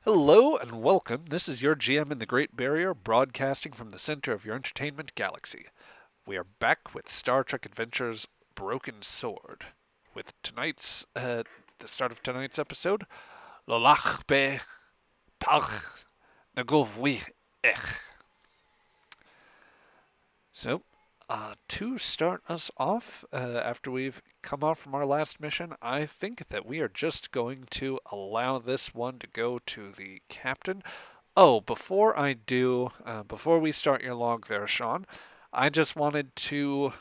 Hello and welcome. This is your GM in the Great Barrier, broadcasting from the center of your entertainment galaxy. We are back with Star Trek Adventures Broken Sword. With the start of tonight's episode, lo'laHbe, pagh, nguvwI. So, to start us off, after we've come off from our last mission, I think that we are just going to allow this one to go to the captain. Oh, before we start your log there, Sean, I just wanted to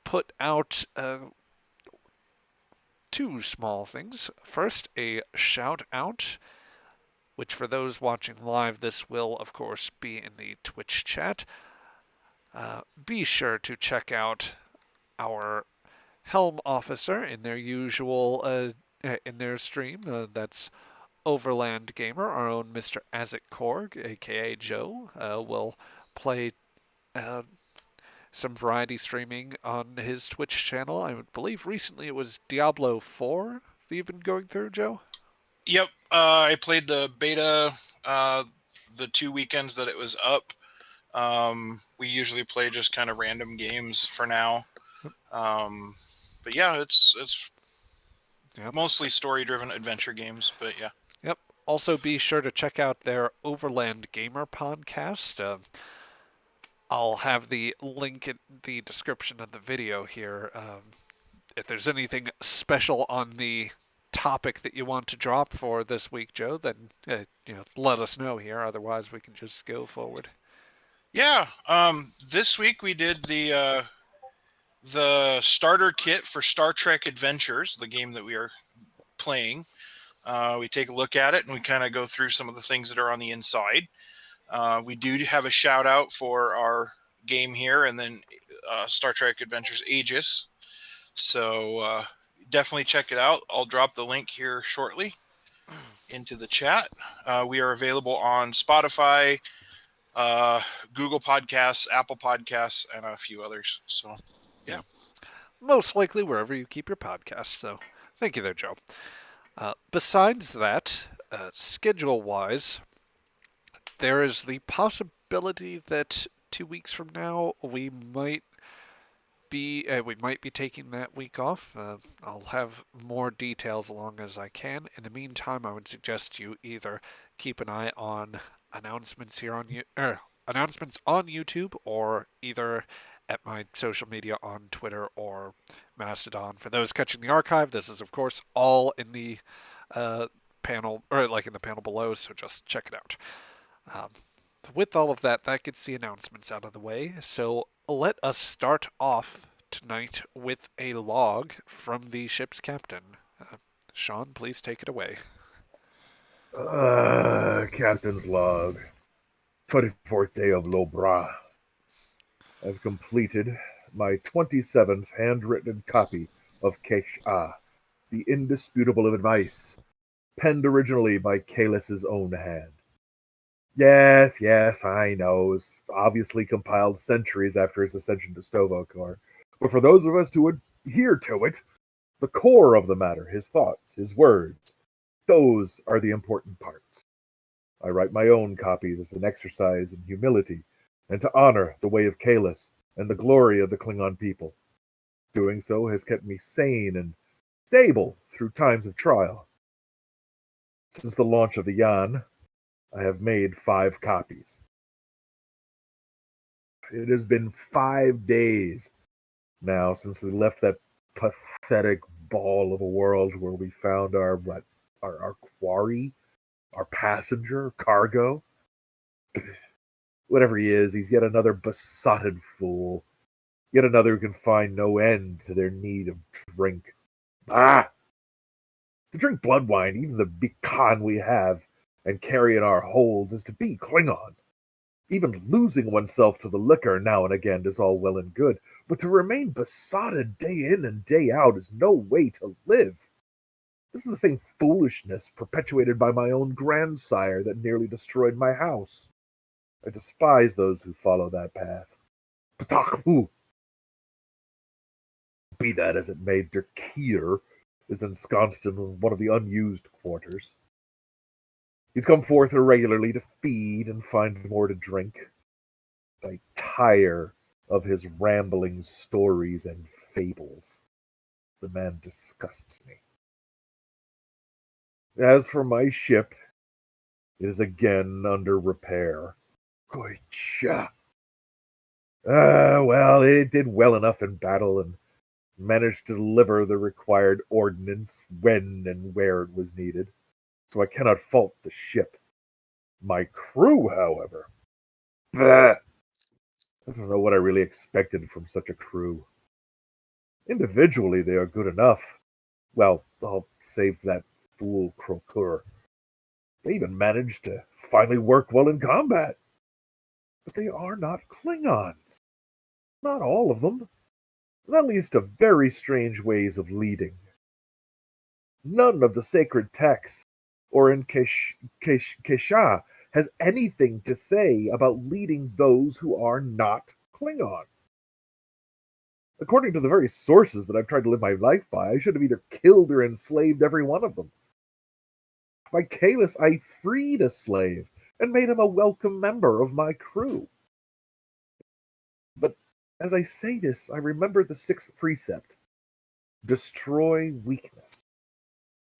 put out two small things. First, a shout out, which for those watching live, this will, of course, be in the Twitch chat. Be sure to check out our Helm officer in their usual in their stream. That's Overland Gamer, our own Mr. Azek Korg, aka Joe, will play uh, some variety streaming on his Twitch channel. I believe recently it was Diablo 4 that you've been going through, Joe? Yep, I played the beta the 2 weekends that it was up. We usually play just kind of random games for now. But yeah, it's Yep. mostly story-driven adventure games. But yeah. Yep. Also, be sure to check out their Overland Gamer podcast. I'll have the link in the description of the video here. If there's anything special on the topic that you want to drop for this week, Joe, then let us know here. Otherwise, we can just go forward. Yeah. This week we did the starter kit for Star Trek Adventures, the game that we are playing. We take a look at it and we kind of go through some of the things that are on the inside. We do have a shout out for our game here, and then Star Trek Adventures Aegis. So definitely check it out. I'll drop the link here shortly into the chat. We are available on Spotify, Google Podcasts, Apple Podcasts, and a few others. So, yeah. Yeah, most likely wherever you keep your podcasts. So, thank you there, Joe. Besides that, schedule-wise, there is the possibility that 2 weeks from now we might be taking that week off. I'll have more details along as I can. In the meantime, I would suggest you either keep an eye on announcements here on announcements on YouTube, or either at my social media on Twitter or Mastodon. For those catching the archive, this is of course all in the uh, panel, or like in the panel below, so just check it out. Um, with all of that, that gets the announcements out of the way. So let us start off tonight with a log from the ship's captain. Sean, please take it away. Captain's log. 24th day of lo'laHbe. I've completed my 27th handwritten copy of pagh, the indisputable advice, penned originally by Kahless's own hand. Yes, I know. It was obviously compiled centuries after his ascension to Stovokor. But for those of us who adhere to it, the core of the matter, his thoughts, his words, those are the important parts. I write my own copies as an exercise in humility and to honor the way of Kahless and the glory of the Klingon people. Doing so has kept me sane and stable through times of trial. Since the launch of the Yan, I have made 5 copies. It has been 5 days now since we left that pathetic ball of a world where we found our quarry, our passenger, cargo. Whatever he is, he's yet another besotted fool. Yet another who can find no end to their need of drink. Ah! To drink blood wine, even the beacon we have and carry in our holds, is to be Klingon. Even losing oneself to the liquor now and again is all well and good, but to remain besotted day in and day out is no way to live. This is the same foolishness perpetuated by my own grandsire that nearly destroyed my house. I despise those who follow that path. Ptah! Be that as it may, Dur'Kir is ensconced in one of the unused quarters. He's come forth irregularly to feed and find more to drink. I tire of his rambling stories and fables. The man disgusts me. As for my ship, it is again under repair. Goicha. Well, it did well enough in battle and managed to deliver the required ordnance when and where it was needed, so I cannot fault the ship. My crew, however, bleh, I don't know what I really expected from such a crew. Individually, they are good enough. Well, I'll save that fool Dur'Kir. They even managed to finally work well in combat. But they are not Klingons. Not all of them. That leads to very strange ways of leading. None of the sacred texts or in Kesha has anything to say about leading those who are not Klingon. According to the very sources that I've tried to live my life by, I should have either killed or enslaved every one of them. By Kalis, I freed a slave and made him a welcome member of my crew. But as I say this, I remember the sixth precept: destroy weakness.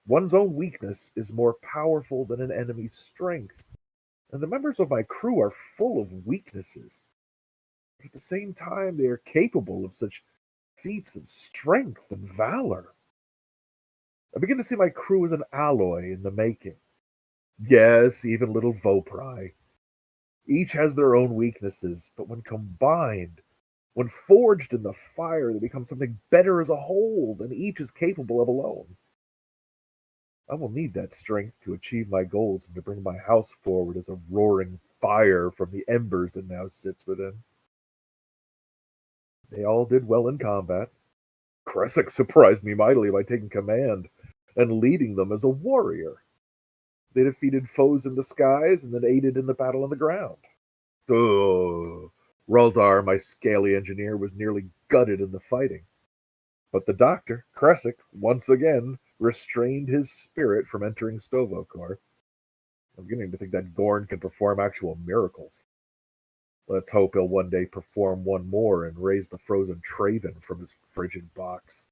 One's own weakness is more powerful than an enemy's strength, and the members of my crew are full of weaknesses. But at the same time, they are capable of such feats of strength and valor. I begin to see my crew as an alloy in the making. Yes, even little Vopri. Each has their own weaknesses, but when combined, when forged in the fire, they become something better as a whole than each is capable of alone. I will need that strength to achieve my goals and to bring my house forward as a roaring fire from the embers it now sits within. They all did well in combat. Kresic surprised me mightily by taking command and leading them as a warrior. They defeated foes in the skies and then aided in the battle on the ground. Raldar, my scaly engineer, was nearly gutted in the fighting. But the doctor, Kresic, once again restrained his spirit from entering Stovokor. I'm beginning to think that Gorn can perform actual miracles. Let's hope he'll one day perform one more and raise the frozen Traven from his frigid box.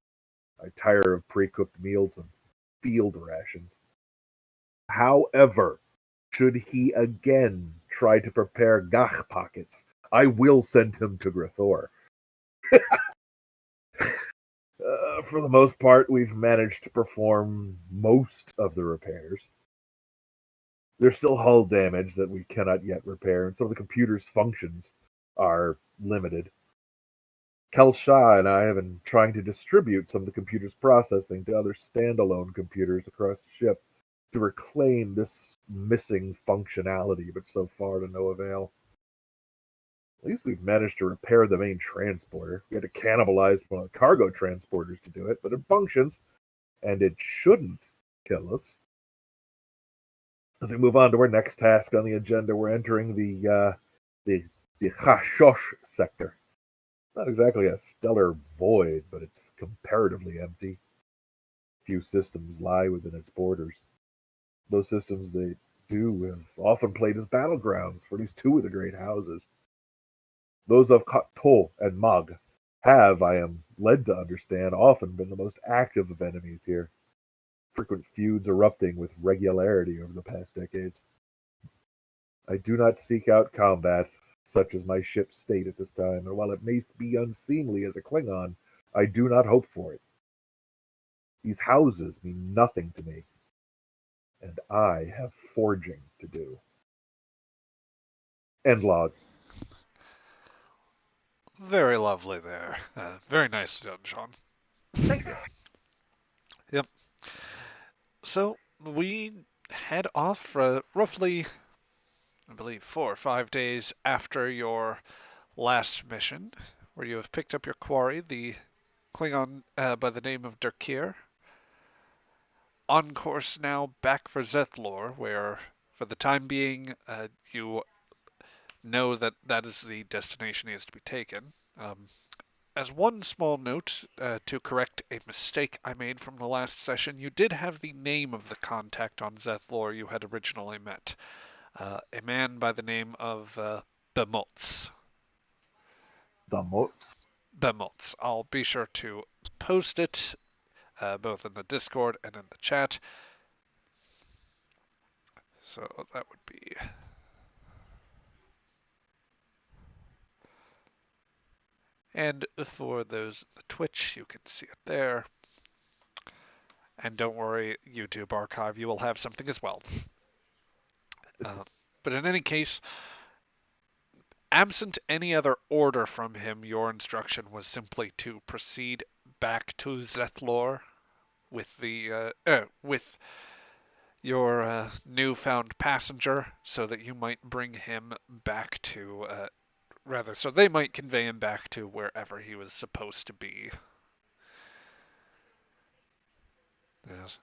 I tire of pre-cooked meals and field rations. However, should he again try to prepare Gach pockets, I will send him to Grathor. For the most part, we've managed to perform most of the repairs. There's still hull damage that we cannot yet repair, and some of the computer's functions are limited. Kelsha and I have been trying to distribute some of the computer's processing to other standalone computers across the ship to reclaim this missing functionality, but so far to no avail. At least we've managed to repair the main transporter. We had to cannibalize one of the cargo transporters to do it, but it functions, and it shouldn't kill us. As we move on to our next task on the agenda, we're entering the Hashosh sector. Not exactly a stellar void, but it's comparatively empty. Few systems lie within its borders. Those systems they do have often played as battlegrounds for at least two of the great houses. Those of Kato and Mag have, I am led to understand, often been the most active of enemies here. Frequent feuds erupting with regularity over the past decades. I do not seek out combat, such as my ship's state at this time, and while it may be unseemly as a Klingon, I do not hope for it. These houses mean nothing to me, and I have forging to do. End log. Very lovely there. Very nice done, Sean. Thank you. Yep. So we head off roughly, I believe, 4 or 5 days after your last mission, where you have picked up your quarry, the Klingon by the name of Dur'Kir. On course now back for Zethlor, where, for the time being, you know that that is the destination he is to be taken. as one small note to correct a mistake I made from the last session, you did have the name of the contact on Zeth'Lor you had originally met. A man by the name of Bemoltz. The moats. Bemoltz. I'll be sure to post it both in the Discord and in the chat. So that would be... And for those in the Twitch, you can see it there. And don't worry, YouTube archive, you will have something as well. But in any case, absent any other order from him, your instruction was simply to proceed back to Zeth'Lor with your newfound passenger, so that you might bring him back to so they might convey him back to wherever he was supposed to be. Yes.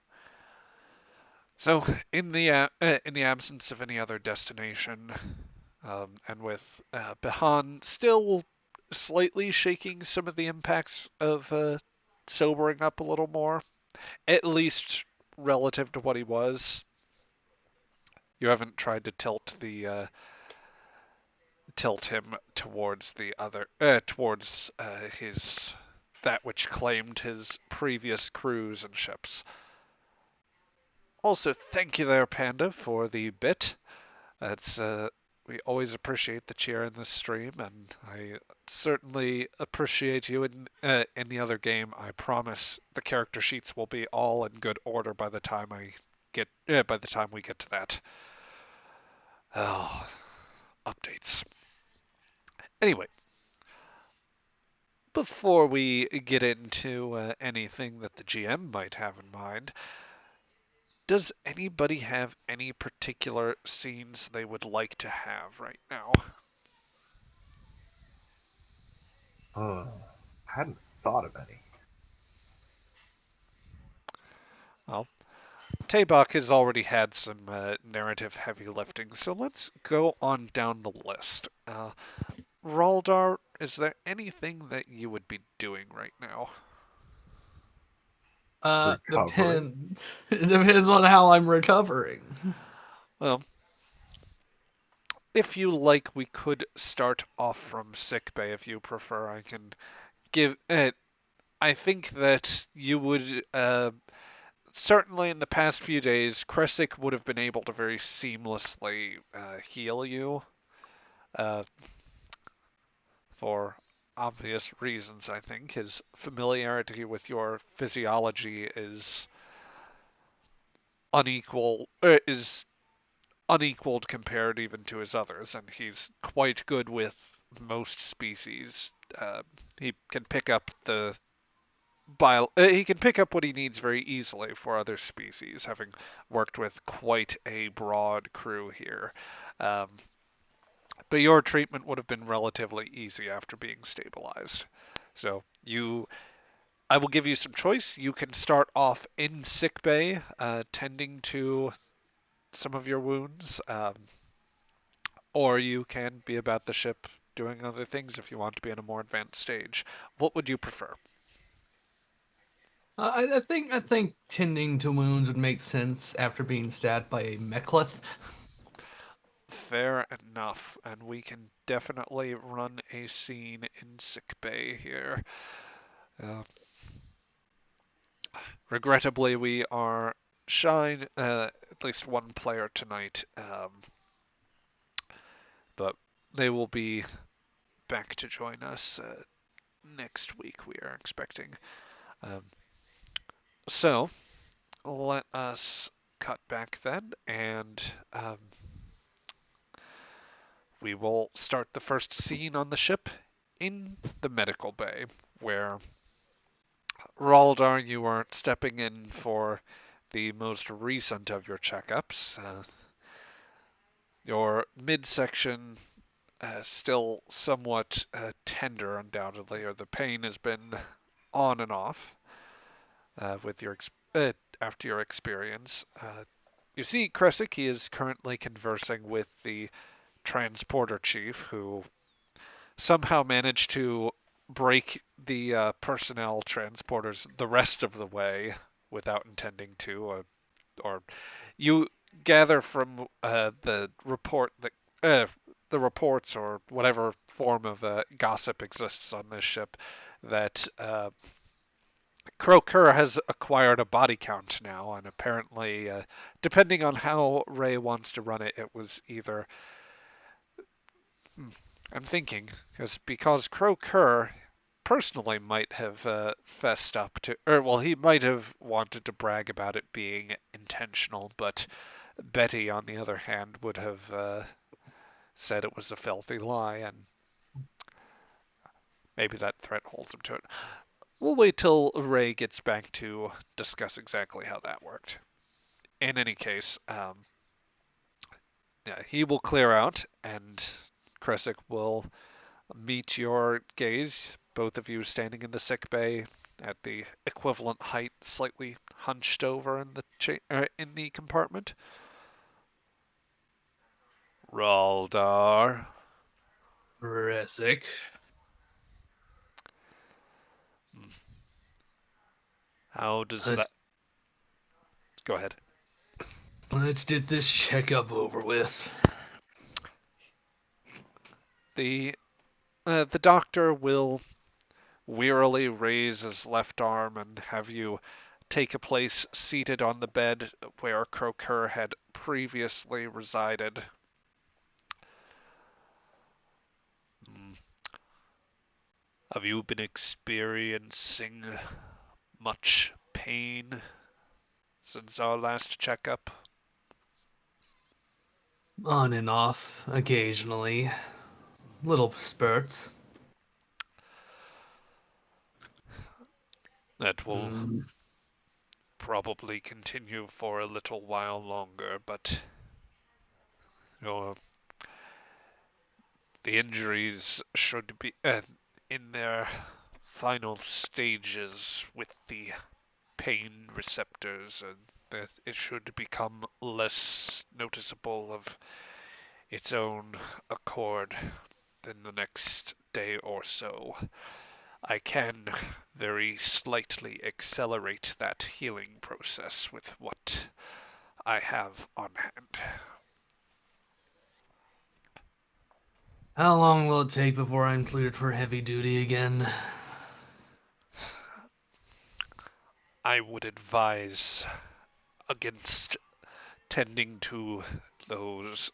So, in the absence of any other destination, and with Behan still slightly shaking some of the impacts of sobering up a little more, at least relative to what he was. You haven't tried to tilt him towards his that which claimed his previous crews and ships. Also, thank you there, Panda, for the bit. It's we always appreciate the cheer in this stream, and I certainly appreciate you in the other game. I promise the character sheets will be all in good order by the time we get to that. Oh, updates. Anyway, before we get into anything that the GM might have in mind, does anybody have any particular scenes they would like to have right now? I hadn't thought of any. Well, Tabak has already had some narrative heavy lifting, so let's go on down the list. Raldar, is there anything that you would be doing right now? Recovering. It depends on how I'm recovering. Well, if you like, we could start off from sickbay if you prefer. I can give it. I think that you would certainly in the past few days, Kresic would have been able to very seamlessly heal you for obvious reasons. I think his familiarity with your physiology is unequaled compared even to his others, and he's quite good with most species. He can pick up he can pick up what he needs very easily for other species, having worked with quite a broad crew here. But your treatment would have been relatively easy after being stabilized. So I will give you some choice. You can start off in sickbay, tending to some of your wounds, or you can be about the ship doing other things if you want to be in a more advanced stage. What would you prefer? I think tending to wounds would make sense after being stabbed by a mechlith. Fair enough, and we can definitely run a scene in sickbay here. Regrettably, we are shy at least one player tonight, but they will be back to join us next week, we are expecting. So, let us cut back then, and we will start the first scene on the ship in the medical bay, where Raldar, you are stepping in for the most recent of your checkups. Your midsection still somewhat tender, undoubtedly, or the pain has been on and off with your after your experience. You see, Kresic, he is currently conversing with the transporter chief, who somehow managed to break the personnel transporters the rest of the way without intending to, or you gather from the reports or whatever form of gossip exists on this ship that Croker has acquired a body count now, and apparently, depending on how Ray wants to run it, it was either. I'm thinking, because Croker personally might have fessed up to, or well, he might have wanted to brag about it being intentional, but Betty, on the other hand, would have said it was a filthy lie, and maybe that threat holds him to it. We'll wait till Ray gets back to discuss exactly how that worked. In any case, yeah, he will clear out, and Kresic will meet your gaze, both of you standing in the sick bay at the equivalent height, slightly hunched over in the compartment. Raldar. Resic. How does that... Let's Go ahead. let's get this checkup over with. The doctor will wearily raise his left arm and have you take a place seated on the bed where Croker had previously resided. Have you been experiencing much pain since our last checkup? On and off, occasionally. Little spurts. That will Mm, probably continue for a little while longer, but your the injuries should be in their final stages with the pain receptors, and that it should become less noticeable of its own accord in the next day or so. I can very slightly accelerate that healing process with what I have on hand. How long will it take before I'm cleared for heavy duty again? I would advise against tending to those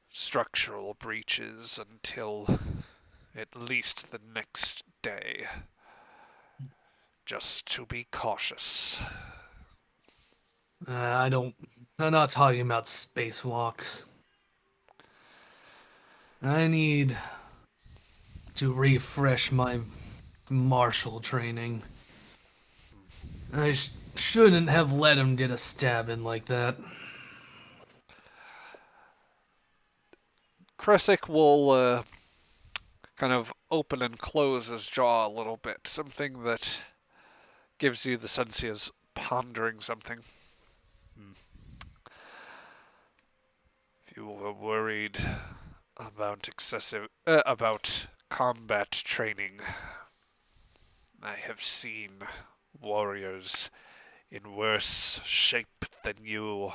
structural breaches until at least the next day, just to be cautious. I'm not talking about spacewalks. I need to refresh my martial training. I shouldn't have let him get a stab in like that. Kresic will kind of open and close his jaw a little bit, something that gives you the sense he is pondering something. If you were worried about combat training, I have seen warriors in worse shape than you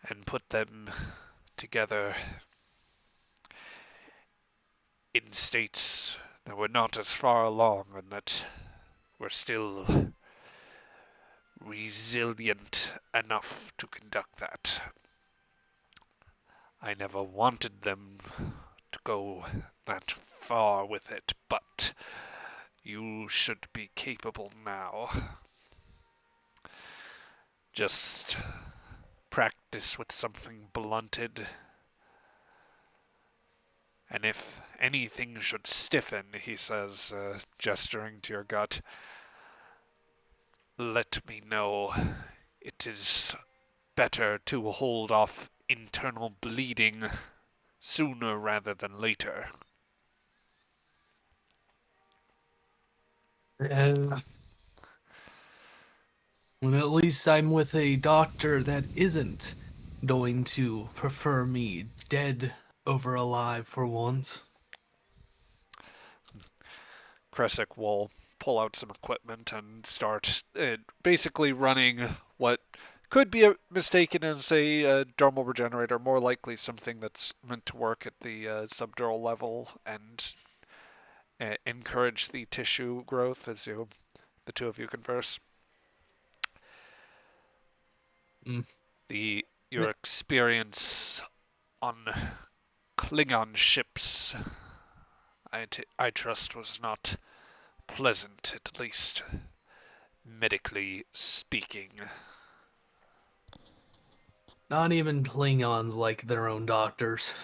and put them together in states that were not as far along and that were still resilient enough to conduct that. I never wanted them to go that far with it, but you should be capable now. Just practice with something blunted, and if anything should stiffen, he says, gesturing to your gut, let me know. It is better to hold off internal bleeding sooner rather than later. And at least I'm with a doctor that isn't going to prefer me dead over alive for once. Kresik will pull out some equipment and start basically running what could be mistaken as a dermal regenerator, more likely something that's meant to work at the subdural level and encourage the tissue growth as the two of you converse. Mm. Your experience on Klingon ships, I trust, was not pleasant, at least medically speaking. Not even Klingons like their own doctors.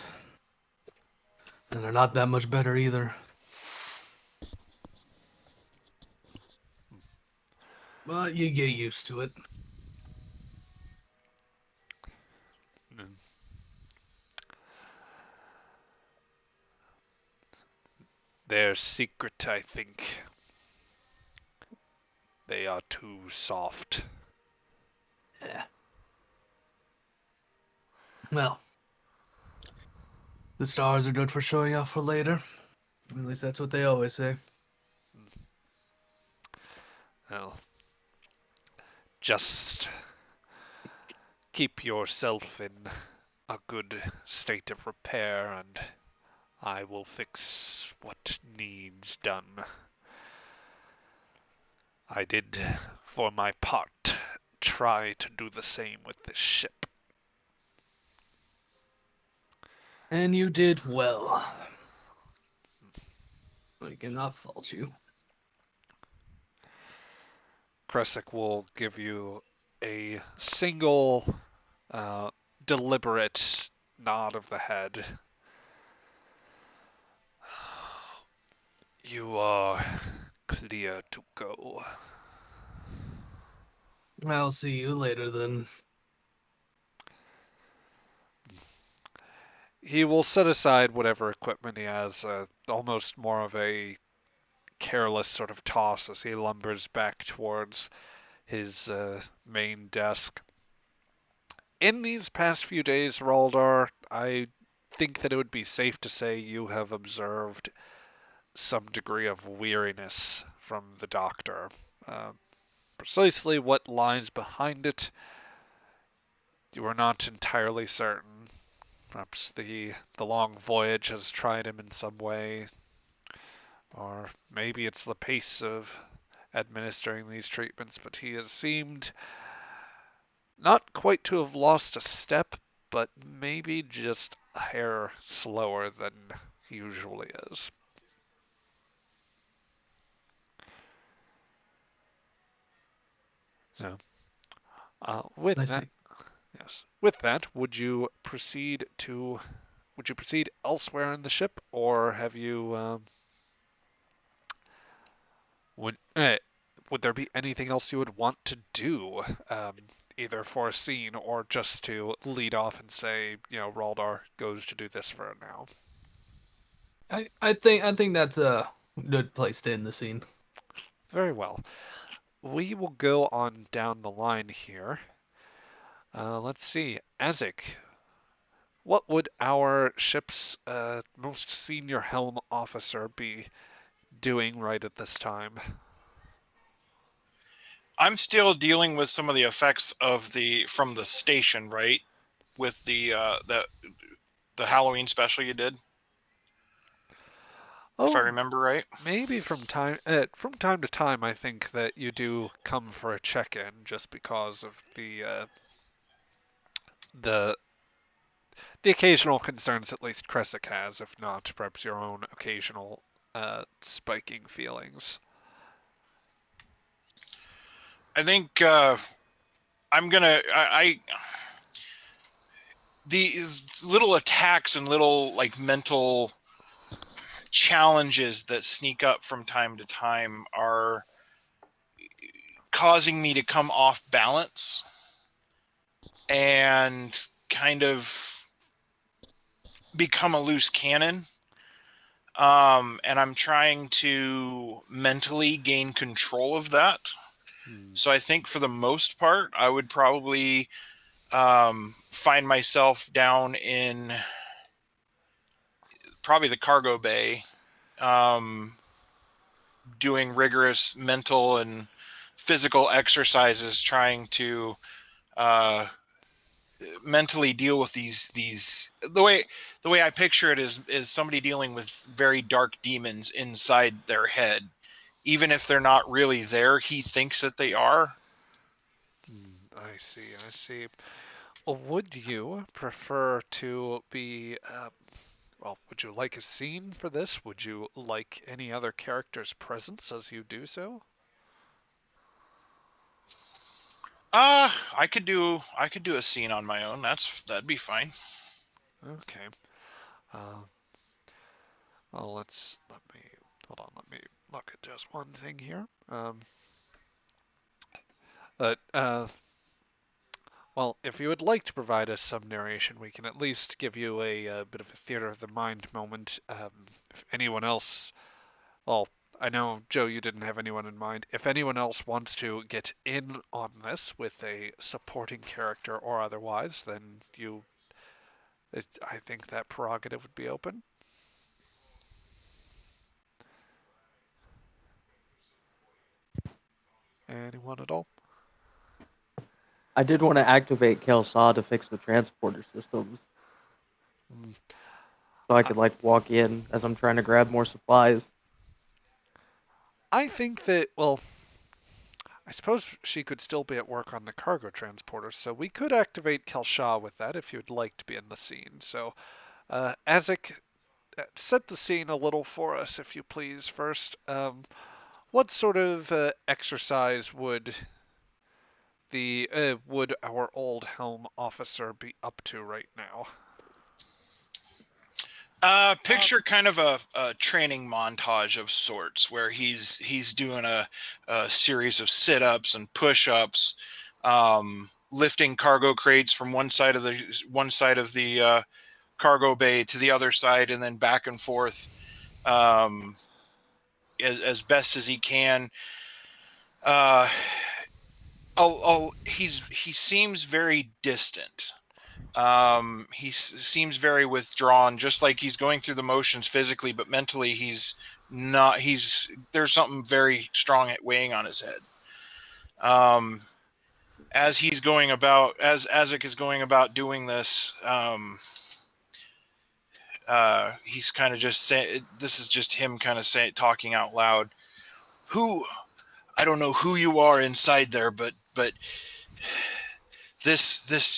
And they're not that much better either. But you get used to it. Their secret, I think. They are too soft. Yeah. Well, the stars are good for showing off for later. At least that's what they always say. Well, just keep yourself in a good state of repair, and I will fix what needs done. I did, for my part, try to do the same with this ship. And you did well. I cannot fault you. Kresik will give you a single, deliberate nod of the head. You are clear to go. I'll see you later then. He will set aside whatever equipment he has, almost more of a careless sort of toss as he lumbers back towards his main desk. In these past few days, Raldar, I think that it would be safe to say you have observed some degree of weariness from the doctor. Precisely what lies behind it, you are not entirely certain. Perhaps the long voyage has tried him in some way, or maybe it's the pace of administering these treatments, but he has seemed not quite to have lost a step, but maybe just a hair slower than he usually is. So, with I that, see. yes, with that, would you proceed elsewhere in the ship, or have you would would there be anything else you would want to do, either for a scene or just to lead off and say, Raldar goes to do this for now? I think that's a good place to end the scene. Very well. We will go on down the line here. Let's see. Azik, what would our ship's most senior helm officer be doing right at this time? I'm still dealing with some of the effects of from the station, right? With the Halloween special you did, if I Oh, remember right. maybe from time to time, I think that you do come for a check-in just because of the the occasional concerns at least Kresik has, if not perhaps your own occasional spiking feelings. I think I these little attacks and little like mental challenges that sneak up from time to time are causing me to come off balance and kind of become a loose cannon. And I'm trying to mentally gain control of that. So I think for the most part, I would probably find myself down in probably the cargo bay, doing rigorous mental and physical exercises, trying to mentally deal with these the way I picture it is somebody dealing with very dark demons inside their head. Even if they're not really there, he thinks that they are. I see, I see. Would you prefer to be, well, would you like a scene for this? Would you like any other character's presence as you do so? I could do a scene on my own. That'd be fine. Okay. Uh, well, let me, hold on, let me look at just one thing here. But, well, if you would like to provide us some narration, we can at least give you a bit of a theater of the mind moment. If anyone else, well, I know, Joe, you didn't have anyone in mind. If anyone else wants to get in on this with a supporting character or otherwise, then I think that prerogative would be open. Anyone at all? I did want to activate Kelshaw to fix the transporter systems, Mm, so I I, could like walk in as I'm trying to grab more supplies. I think that, well, I suppose she could still be at work on the cargo transporter, so we could activate Kelshaw with that if you'd like to be in the scene. So, Azek, set the scene a little for us, if you please, first. What sort of exercise would our old helm officer be up to right now? Picture kind of a training montage of sorts where he's doing a series of sit-ups and push-ups, lifting cargo crates from one side of the cargo bay to the other side, and then back and forth, as best as he can. Uh, he seems very distant. He seems very withdrawn, just like he's going through the motions physically, but mentally he's not. There's something very strong weighing on his head. As he's going about, as Azek is going about doing this, he's kind of just saying, this is just him kind of talking out loud. I don't know who you are inside there, but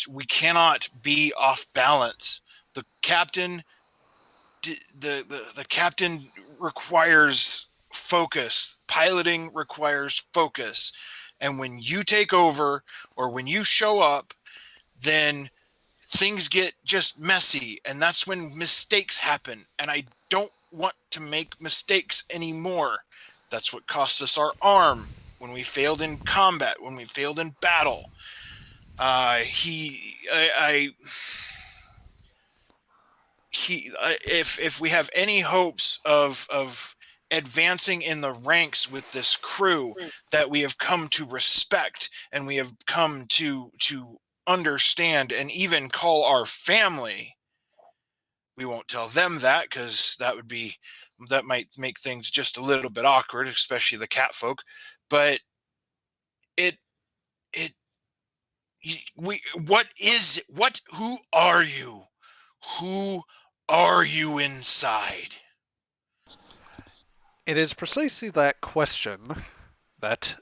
we cannot be off balance. The captain the captain requires focus. Piloting requires focus. And when you take over or when you show up, then things get just messy, and that's when mistakes happen. And I don't want to make mistakes anymore. That's what cost us our arm when we failed in combat, when we failed in battle. If we have any hopes of advancing in the ranks with this crew that we have come to respect and we have come to understand and even call our family, we won't tell them that, because that might make things just a little bit awkward, especially the cat folk. But it it who are you? Who are you inside? It is precisely that question that,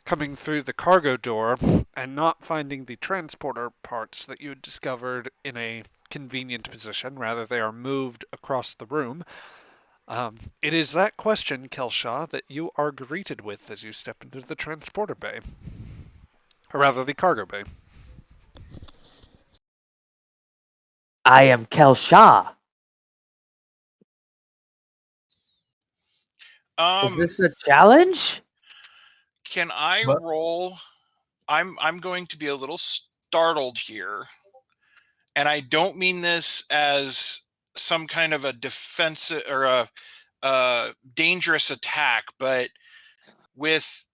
coming through the cargo door and not finding the transporter parts that you discovered in a convenient position, rather they are moved across the room. It is that question, Kelshaw, that you are greeted with as you step into the transporter bay, or rather the cargo bay. I am Kelshaw. Is this a challenge? Can I What? roll? I'm going to be a little startled here, and I don't mean this as some kind of a defensive or a dangerous attack, but with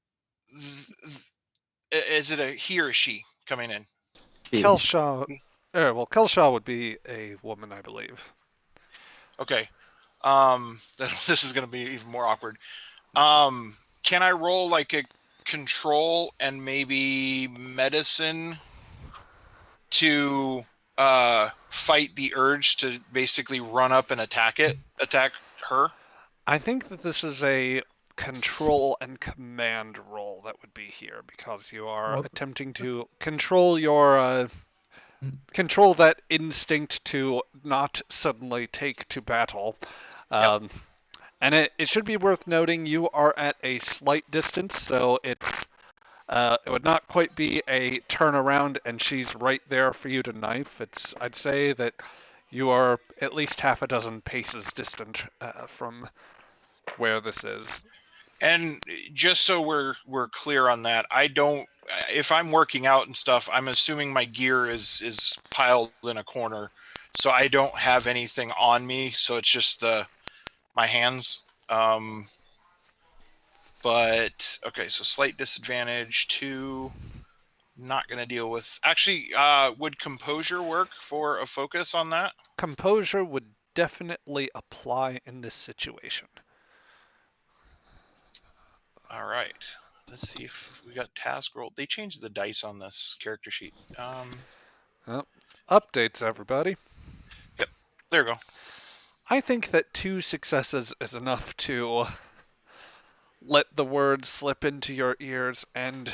is it a he or she coming in? Kelshaw, well, Kelshaw would be a woman, I believe. Okay. This is going to be even more awkward. Can I roll like a control and maybe medicine to fight the urge to basically run up and attack her? I think that this is a control and command role that would be here because you are What? attempting to control your Mm. control that instinct to not suddenly take to battle. Yep. And it should be worth noting you are at a slight distance, so it would not quite be a turnaround and she's right there for you to knife. I'd say that you are at least half a dozen paces distant from where this is. And just so we're clear on that, I don't. If I'm working out and stuff, I'm assuming my gear is piled in a corner, so I don't have anything on me. So it's just my hands. But okay, so slight disadvantage. 2. Not going to deal with. Actually, would composure work for a focus on that? Composure would definitely apply in this situation. All right. Let's see if we got task roll. They changed the dice on this character sheet. Well, updates, everybody. Yep. There we go. I think that 2 successes is enough to let the words slip into your ears, and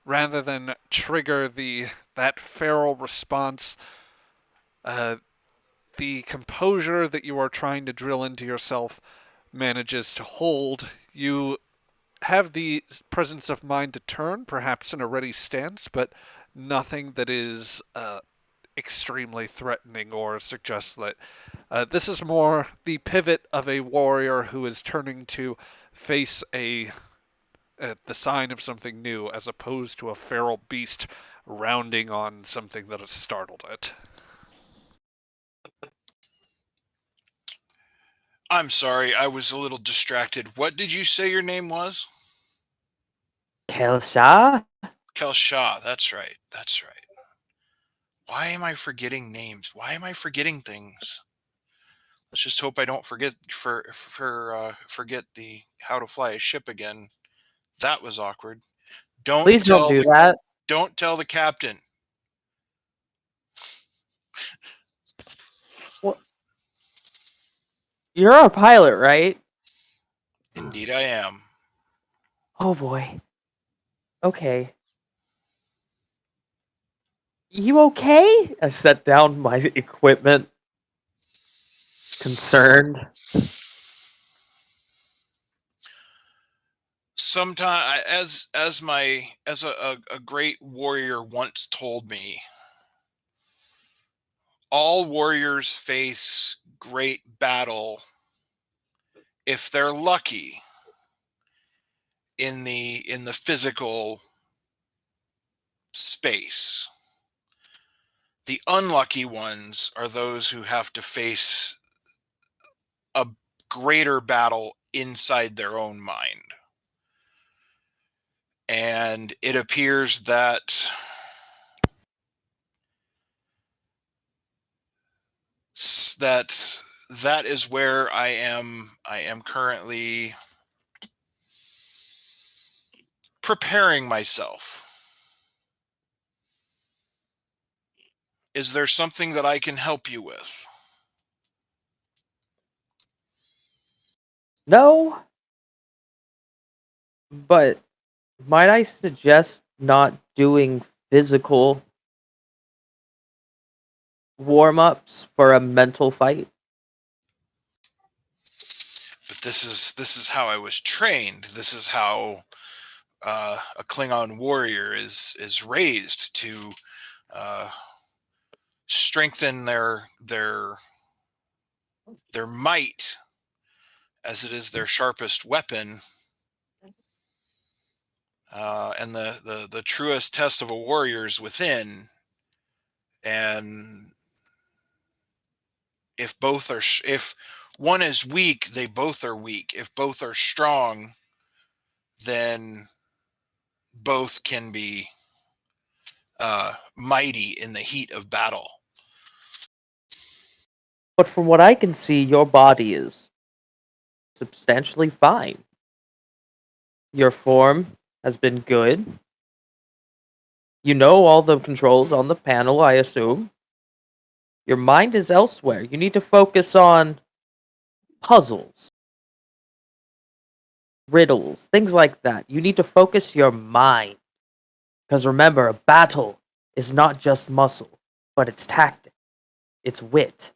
rather than trigger that feral response, the composure that you are trying to drill into yourself manages to hold. You have the presence of mind to turn, perhaps in a ready stance, but nothing that is extremely threatening or suggests that this is more the pivot of a warrior who is turning to face the sign of something new, as opposed to a feral beast rounding on something that has startled it. I'm sorry, I was a little distracted. What did you say your name was? Kelsha? Kelsha. That's right. That's right. Why am I forgetting names? Why am I forgetting things? Let's just hope I don't forget forget the how to fly a ship again. That was awkward. Please don't do that. Don't tell the captain. What? You're a pilot, right? Indeed, I am. Oh boy. Okay. You okay? I set down my equipment, concerned. Sometime, as a great warrior once told me, all warriors face great battle if they're lucky in the physical space. The unlucky ones are those who have to face a greater battle inside their own mind. And it appears that that is where I am currently preparing myself. Is there something that I can help you with? No, but might I suggest not doing physical warm-ups for a mental fight? But this is how I was trained. This is how a Klingon warrior is raised to strengthen their might, as it is their sharpest weapon, and the truest test of a warrior is within. And if one is weak, they both are weak. If both are strong, then both can be mighty in the heat of battle. But from what I can see, your body is substantially fine. Your form has been good. You know all the controls on the panel, I assume. Your mind is elsewhere. You need to focus on puzzles, riddles, things like that. You need to focus your mind. Because remember, a battle is not just muscle, but it's tactic, it's wit.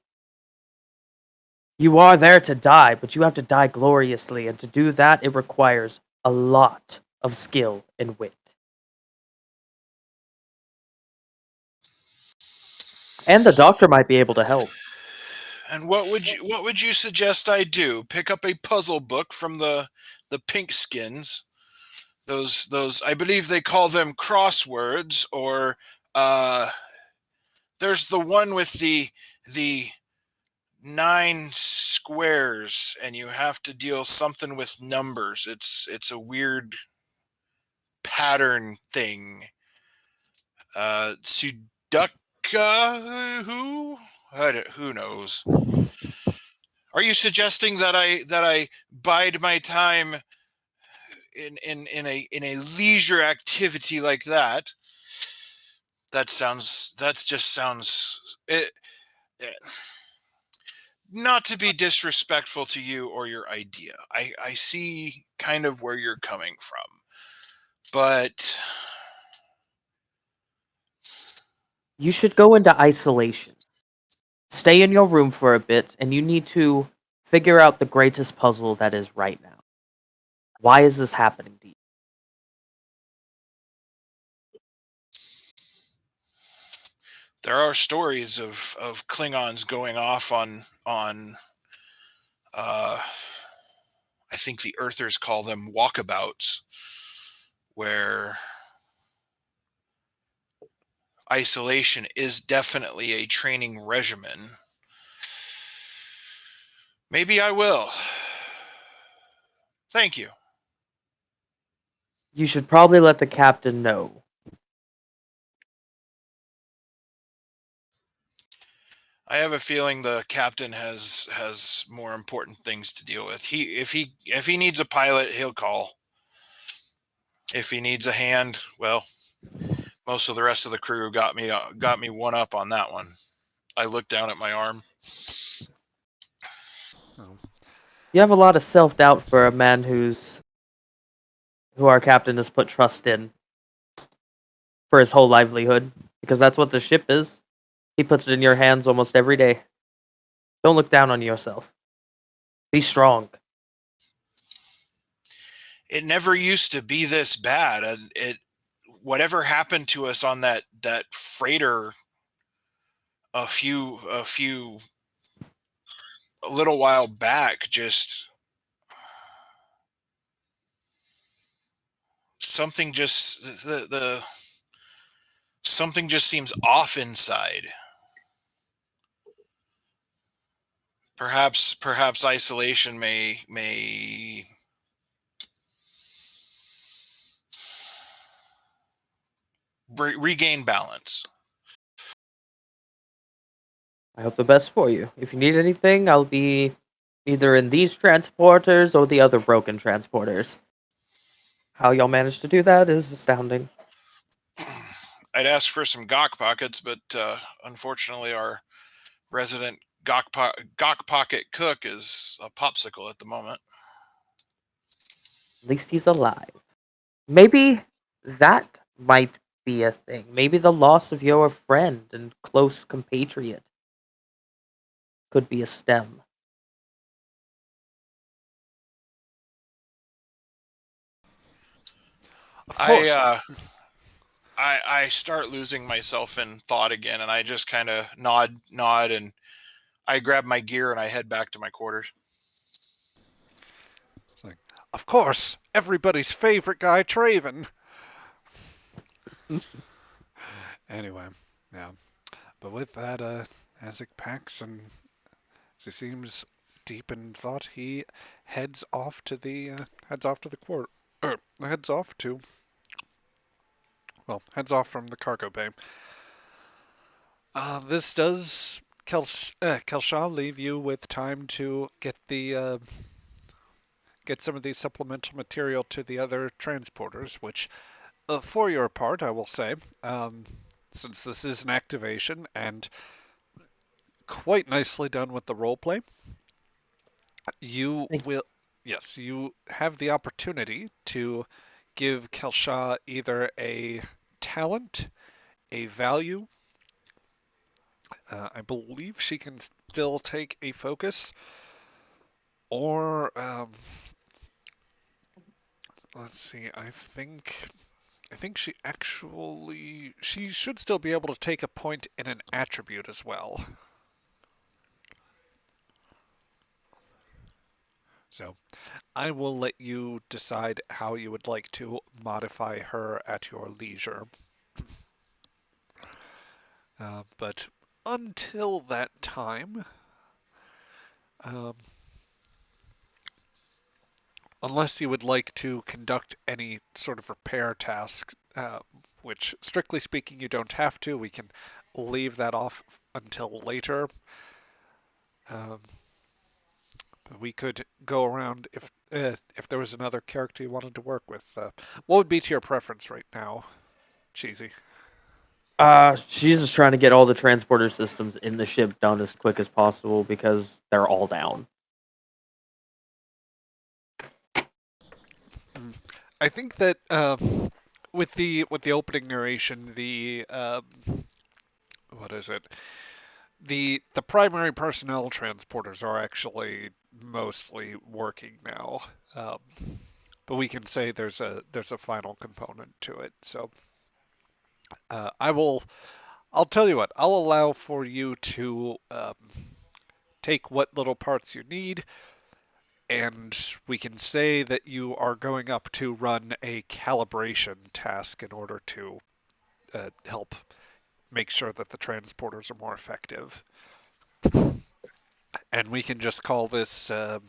You are there to die, but you have to die gloriously, and to do that, it requires a lot of skill and wit. And the doctor might be able to help. And what would you suggest I do? Pick up a puzzle book from the pink skins. Those I believe they call them crosswords, or there's the one with the 9 squares, and you have to deal something with numbers. It's a weird pattern thing. Sudoku? Who knows? Are you suggesting that I bide my time in a leisure activity like that? That just sounds it, not to be disrespectful to you or your idea. I see kind of where you're coming from, but You should go into isolation. Stay in your room for a bit, and you need to figure out the greatest puzzle that is right now. Why is this happening to you? there are stories of Klingons going off on I think the Earthers call them walkabouts, where isolation is definitely a training regimen. Maybe I will. Thank you. You should probably let the captain know. I have a feeling the captain has more important things to deal with. If he needs a pilot, he'll call. If he needs a hand, well, most of the rest of the crew got me one up on that one. I looked down at my arm. Oh, You have a lot of self-doubt for a man who our captain has put trust in for his whole livelihood, because that's what the ship is. He puts it in your hands almost every day. Don't look down on yourself. Be strong. It never used to be this bad. Whatever happened to us on that freighter a little while back, just something just the something just seems off inside. Perhaps isolation may regain balance. I hope the best for you. If you need anything, I'll be either in these transporters or the other broken transporters. How y'all managed to do that is astounding. I'd ask for some gawk pockets, but unfortunately, our resident gawk pocket cook is a popsicle at the moment. At least he's alive. Maybe that might be a thing. Maybe the loss of your friend and close compatriot could be a stem. of I course. I start losing myself in thought again, and I just kind of nod, and I grab my gear and I head back to my quarters. It's like, of course, everybody's favorite guy, Traven. Anyway, yeah. But with that, Azek packs and as he seems deep in thought, he heads off to the court, or heads off from the cargo bay. This does Kelshaw leave you with time to get get some of the supplemental material to the other transporters, which, for your part, I will say, since this is an activation and quite nicely done with the roleplay, you Thank will, yes, you have the opportunity to give Kelshaw either a talent, a value. I believe she can still take a focus, or let's see. I think she should still be able to take a point in an attribute as well. So I will let you decide how you would like to modify her at your leisure. But until that time, um, unless you would like to conduct any sort of repair task, which strictly speaking you don't have to, we can leave that off until later. Um, we could go around if there was another character you wanted to work with. What would be to your preference right now, Cheesy? She's just trying to get all the transporter systems in the ship done as quick as possible because they're all down. I think that with the opening narration, the what is it? The primary personnel transporters are actually mostly working now, um, but we can say there's a final component to it. So I'll tell you what. I'll allow for you to take what little parts you need, and we can say that you are going up to run a calibration task in order to help make sure that the transporters are more effective. And we can just call this. I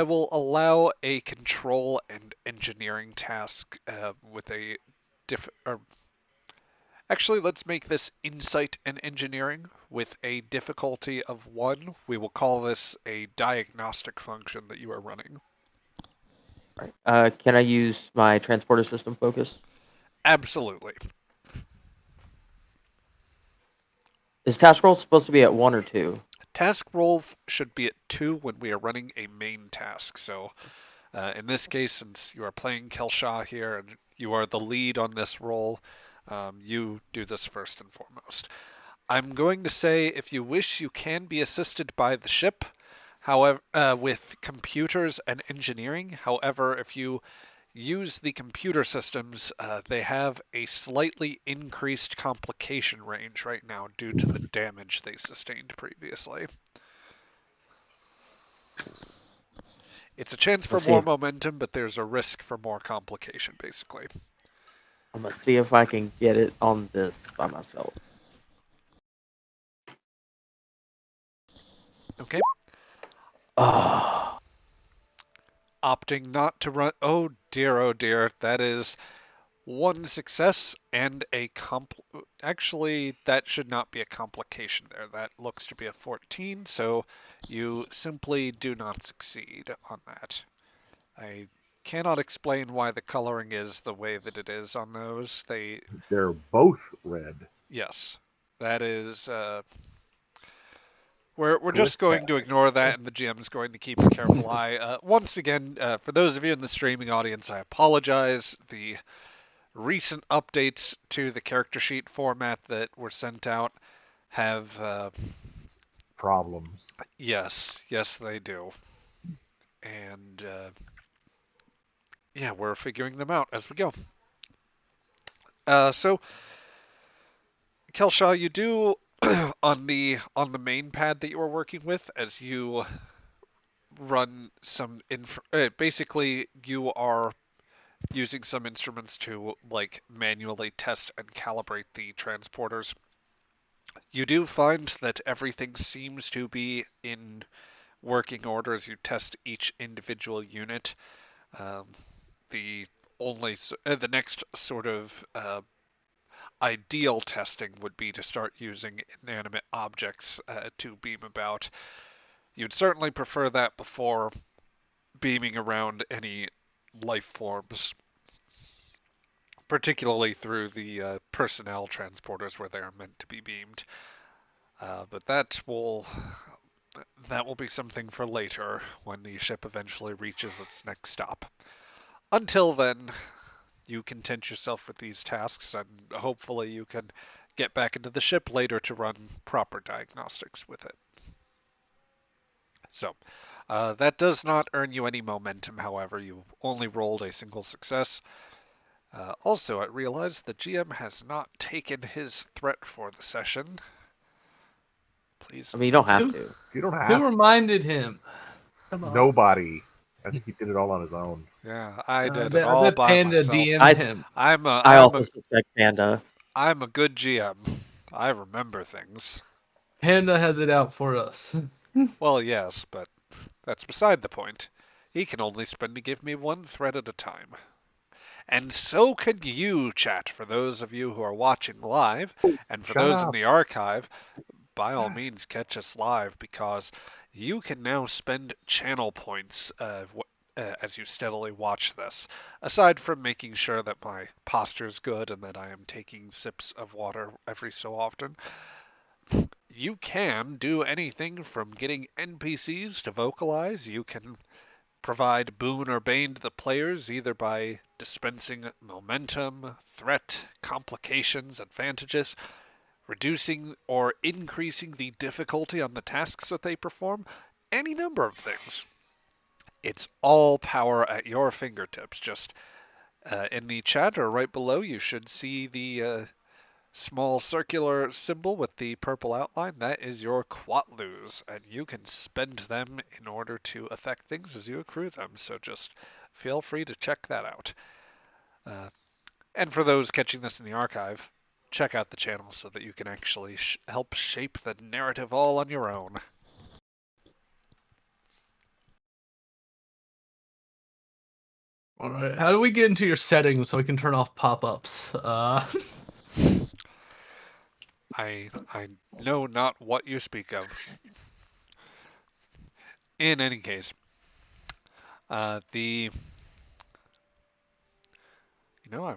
will allow a control and engineering task with a or actually, let's make this insight and engineering with a difficulty of 1. We will call this a diagnostic function that you are running. Right. Can I use my transporter system focus? Absolutely. Is task roll supposed to be at 1 or 2? Task roll should be at 2 when we are running a main task. So in this case, since you are playing Kelshaw here and you are the lead on this role, you do this first and foremost. I'm going to say if you wish, you can be assisted by the ship, however, with computers and engineering. However, if you use the computer systems, they have a slightly increased complication range right now due to the damage they sustained previously. It's a chance for Let's see more if momentum, but there's a risk for more complication, basically. I'm gonna see if I can get it on this by myself. Okay. Oh, Opting not to run. Oh dear. That is one success and a Actually, that should not be a complication there. That looks to be a 14, so you simply do not succeed on that. I cannot explain why the coloring is the way that it is on those. They're both red. Yes, that is. We're Click just going to that. ignore that, and the GM's going to keep a careful eye. Once again, for those of you in the streaming audience, I apologize. The recent updates to the character sheet format that were sent out have Problems. yes, they do, and yeah, we're figuring them out as we go. So Kelshaw, you do on the main pad that you are working with as you run some basically you are using some instruments to like manually test and calibrate the transporters. You do find that everything seems to be in working order as you test each individual unit. Um, the the next sort of ideal testing would be to start using inanimate objects to beam about. You'd certainly prefer that before beaming around any life forms, particularly through the personnel transporters where they are meant to be beamed. But that will be something for later when the ship eventually reaches its next stop. Until then, you content yourself with these tasks, and hopefully you can get back into the ship later to run proper diagnostics with it. So, that does not earn you any momentum, however. You only rolled a single success. Also, I realize the GM has not taken his threat for the session. Please. I mean, you don't have Who, to. You don't have who reminded him? Come on. nobody. I think he did it all on his own. Yeah, I I did it bet, I all bet by Panda myself. DM'd him. I also suspect Panda. I'm a good GM. I remember things. Panda has it out for us. Well, yes, but that's beside the point. He can only spend to give me one threat at a time. And so can you, chat, for those of you who are watching live, and for Shut those in up. the archive, by all means catch us live, because you can now spend channel points as you steadily watch this. Aside from making sure that my posture is good and that I am taking sips of water every so often, you can do anything from getting NPCs to vocalize. You can provide boon or bane to the players either by dispensing momentum, threat, complications, advantages, reducing or increasing the difficulty on the tasks that they perform, any number of things. It's all power at your fingertips. Just in the chat or right below, you should see the small circular symbol with the purple outline. That is your quatlus, and you can spend them in order to affect things as you accrue them. So just feel free to check that out. And for those catching this in the archive, check out the channel so that you can actually help shape the narrative all on your own. All right, how do we get into your settings so we can turn off pop-ups? I know not what you speak of. In any case, I've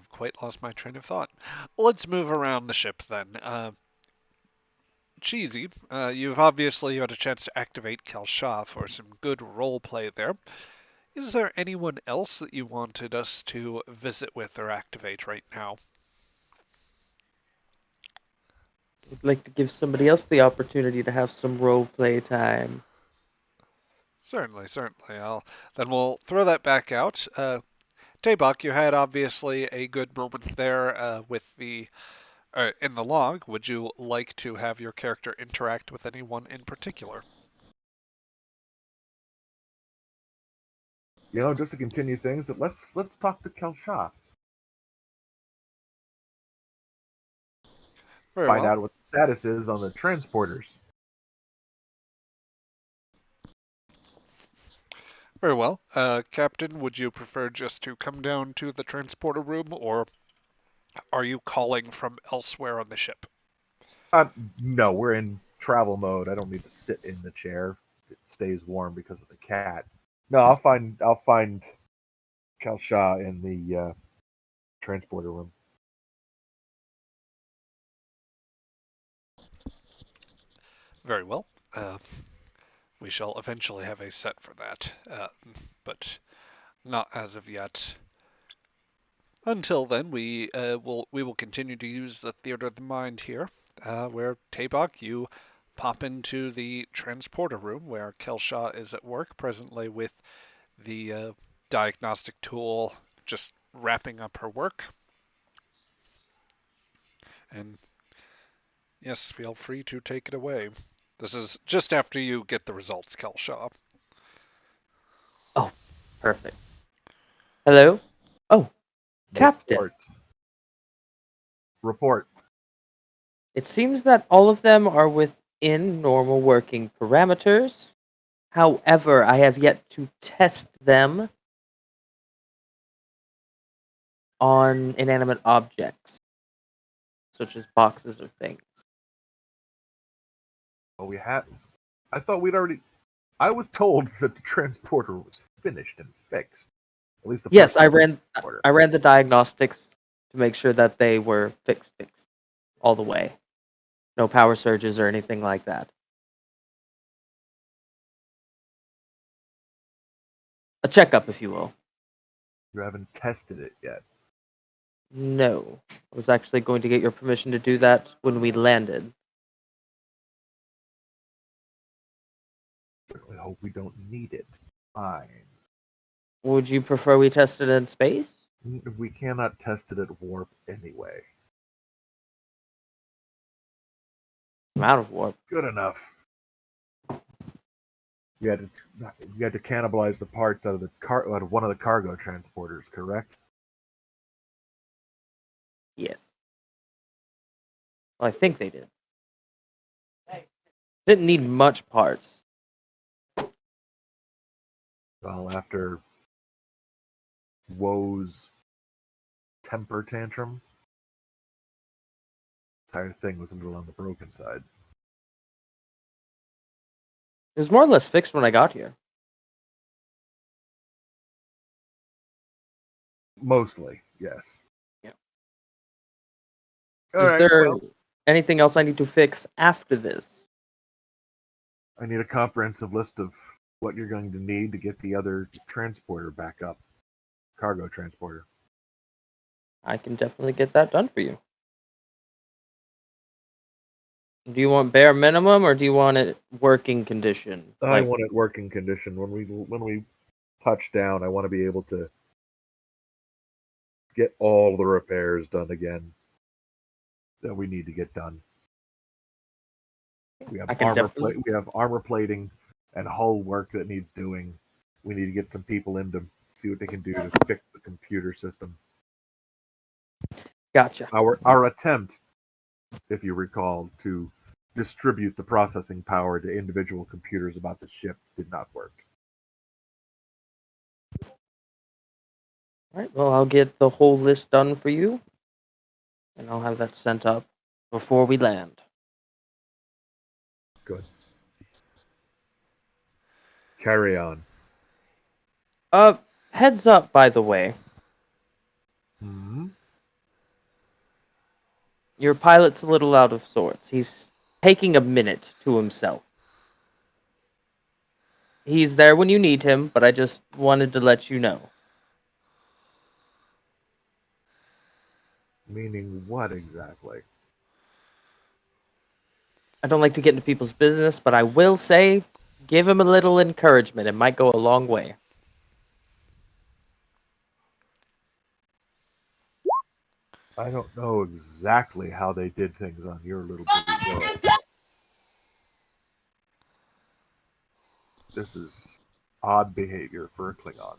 quite lost my train of thought. Let's move around the ship then. Cheesy, you've obviously had a chance to activate Kelshaw for some good role play there. Is there anyone else that you wanted us to visit with or activate right now? I'd like to give somebody else the opportunity to have some role play time. Certainly. Then we'll throw that back out. Taybok, you had obviously a good moment there with in the log. Would you like to have your character interact with anyone in particular? Just to continue things, let's talk to Kelshaw. Very Find well. out what the status is on the transporters. Very well. Captain, would you prefer just to come down to the transporter room, or are you calling from elsewhere on the ship? No, we're in travel mode. I don't need to sit in the chair. It stays warm because of the cat. No, I'll find Kelshaw in the transporter room. Very well. We shall eventually have a set for that, but not as of yet. Until then, we will continue to use the theater of the mind here, where Taybok, you pop into the transporter room where Kelshaw is at work presently with the diagnostic tool, just wrapping up her work. And yes, feel free to take it away. This is just after you get the results, Kelshaw. Oh, perfect. Hello? Oh, Captain. Report. It seems that all of them are within normal working parameters. However, I have yet to test them on inanimate objects, such as boxes or things. Oh, we had. I thought we'd already. I was told that the transporter was finished and fixed. At least the Yes, I person ran. I ran the diagnostics to make sure that they were fixed all the way. No power surges or anything like that. A checkup, if you will. You haven't tested it yet. No, I was actually going to get your permission to do that when we landed. Certainly hope we don't need it. Fine. Would you prefer we test it in space? We cannot test it at warp anyway. I'm out of warp. Good enough. You had to cannibalize the parts out of one of the cargo transporters, correct? Yes. Well, I think they did. Didn't need much parts. Well, after Woe's temper tantrum, the entire thing was a little on the broken side. It was more or less fixed when I got here. Mostly, yes. Yeah. All Is right, there well, anything else I need to fix after this? I need a comprehensive list of what you're going to need to get the other transporter back up. Cargo transporter. I can definitely get that done for you. Do you want bare minimum or do you want it working condition? I want it working condition. When we touch down, I want to be able to get all the repairs done again that we need to get done. We have I can definitely. we have armor plating and hull work that needs doing. We need to get some people in to see what they can do to fix the computer system. Gotcha. Our attempt, if you recall, to distribute the processing power to individual computers about the ship did not work. All right. Well, I'll get the whole list done for you, and I'll have that sent up before we land. Good. Carry on. Heads up, by the way. Hmm? Your pilot's a little out of sorts. He's taking a minute to himself. He's there when you need him, but I just wanted to let you know. Meaning what exactly? I don't like to get into people's business, but I will say, give him a little encouragement. It might go a long way. I don't know exactly how they did things on your little bitty world. This is odd behavior for a Klingon.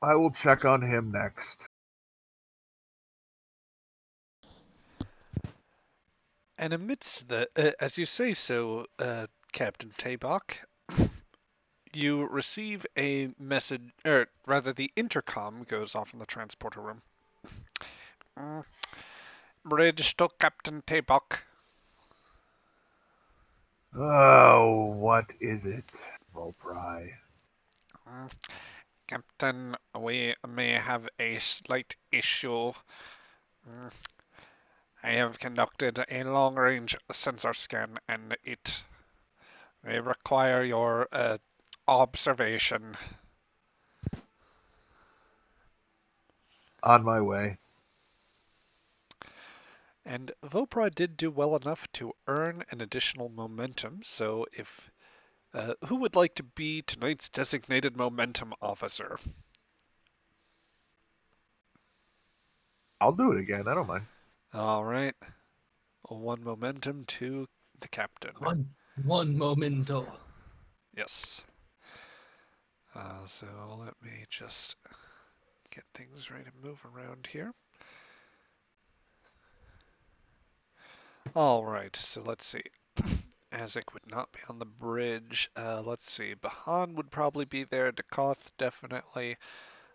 I will check on him next. And amidst the, as you say so, Captain Tabok, you receive a message, or rather, the intercom goes off in the transporter room. Bridge to Captain Tabok. Oh, what is it, warship? Captain, we may have a slight issue. I have conducted a long-range sensor scan, and it may require your observation. On my way. And Vopra did do well enough to earn an additional momentum, so if who would like to be tonight's designated momentum officer? I'll do it again. I don't mind. All right. One momentum to the captain. One momento. Yes. So let me just get things ready to move around here. All right, so let's see. Azek would not be on the bridge. Let's see. Bahan would probably be there. Dakoth, definitely.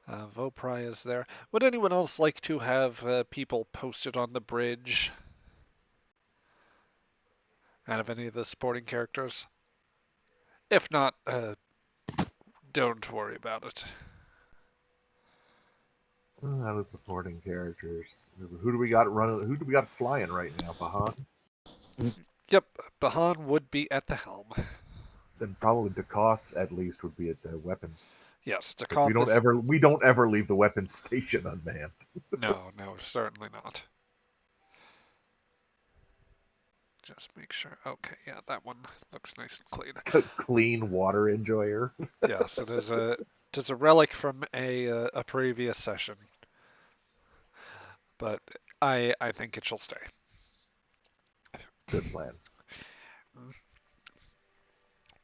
Vopri is there. Would anyone else like to have people posted on the bridge? Out of any of the supporting characters? If not, don't worry about it. Out of supporting characters, who do we got running? Who do we got flying right now? Bahan? Yep, Bahan would be at the helm. Then probably Dakoth at least would be at the weapons. Yes, But we Dakoth is... don't ever leave the weapons station unmanned. No, certainly not. Just make sure. Okay, yeah, that one looks nice and clean. Clean water enjoyer. Yes, it is a relic from a previous session, but I think it shall stay. Good plan.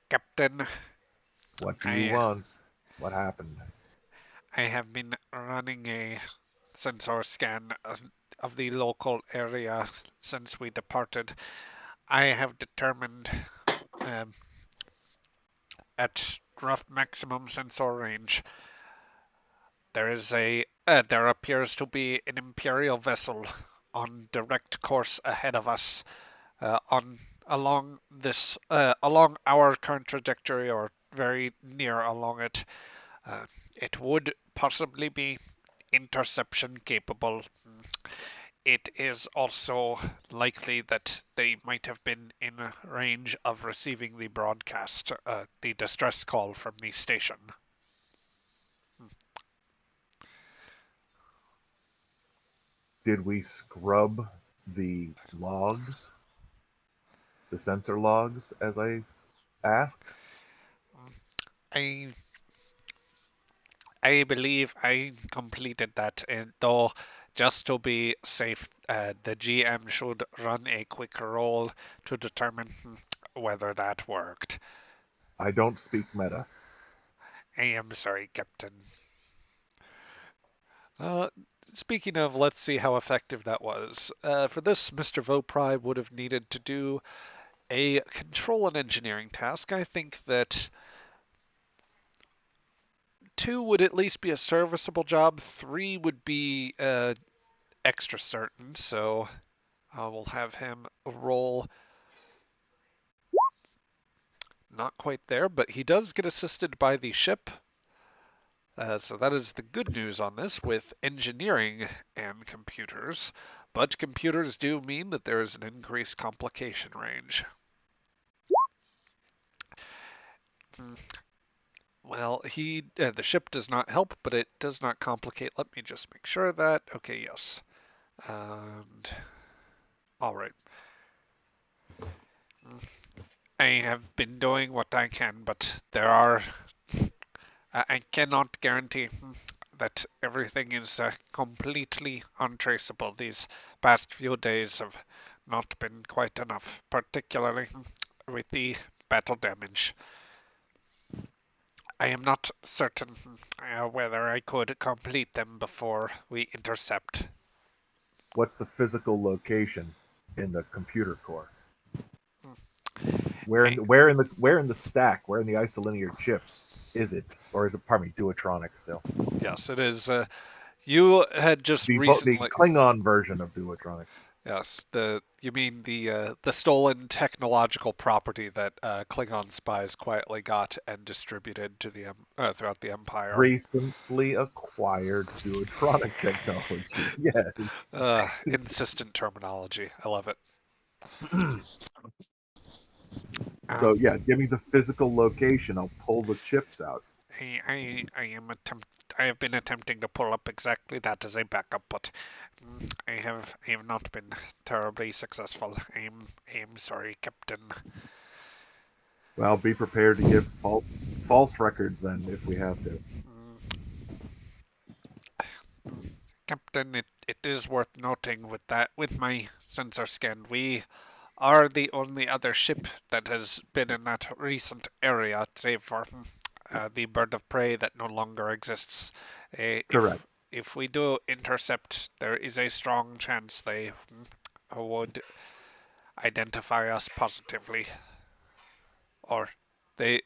Captain, What do you want? What happened? I have been running a sensor scan of the local area since we departed. I have determined at rough maximum sensor range there appears to be an Imperial vessel on direct course ahead of us, along our current trajectory or very near along it. It would possibly be interception capable. It is also likely that they might have been in range of receiving the broadcast, the distress call from the station. Did we scrub the logs? The sensor logs, as I asked? I believe I completed that, and though just to be safe, the GM should run a quick roll to determine whether that worked. I don't speak meta. I am sorry, Captain. Speaking of, let's see how effective that was. For this, Mr. Vopri would have needed to do a control and engineering task. I think that 2 would at least be a serviceable job. 3 would be extra certain, so I will have him roll. Not quite there, but he does get assisted by the ship. So that is the good news on this with engineering and computers. But computers do mean that there is an increased complication range. Well, the ship does not help, but it does not complicate. Let me just make sure of that. Okay, yes. And all right. I have been doing what I can, but there are. I cannot guarantee that everything is completely untraceable. These past few days have not been quite enough, particularly with the battle damage. I am not certain whether I could complete them before we intercept. What's the physical location in the computer core? Where in the stack? Where in the isolinear chips is it, or is it? Pardon me, Duotronic still. Yes, it is. You had just The recently. Klingon version of Duotronic. Yes, you mean the stolen technological property that Klingon spies quietly got and distributed to the throughout the Empire. Recently acquired Duotronic technology. Yes. Insistent terminology. I love it. So yeah, give me the physical location. I'll pull the chips out. I have been attempting to pull up exactly that as a backup, but I have not been terribly successful. I am sorry, Captain. Well, be prepared to give false records then if we have to. Captain, it is worth noting with my sensor scan, we are the only other ship that has been in that recent area, save for the bird of prey that no longer exists. Correct. If we do intercept, there is a strong chance they would identify us positively, or they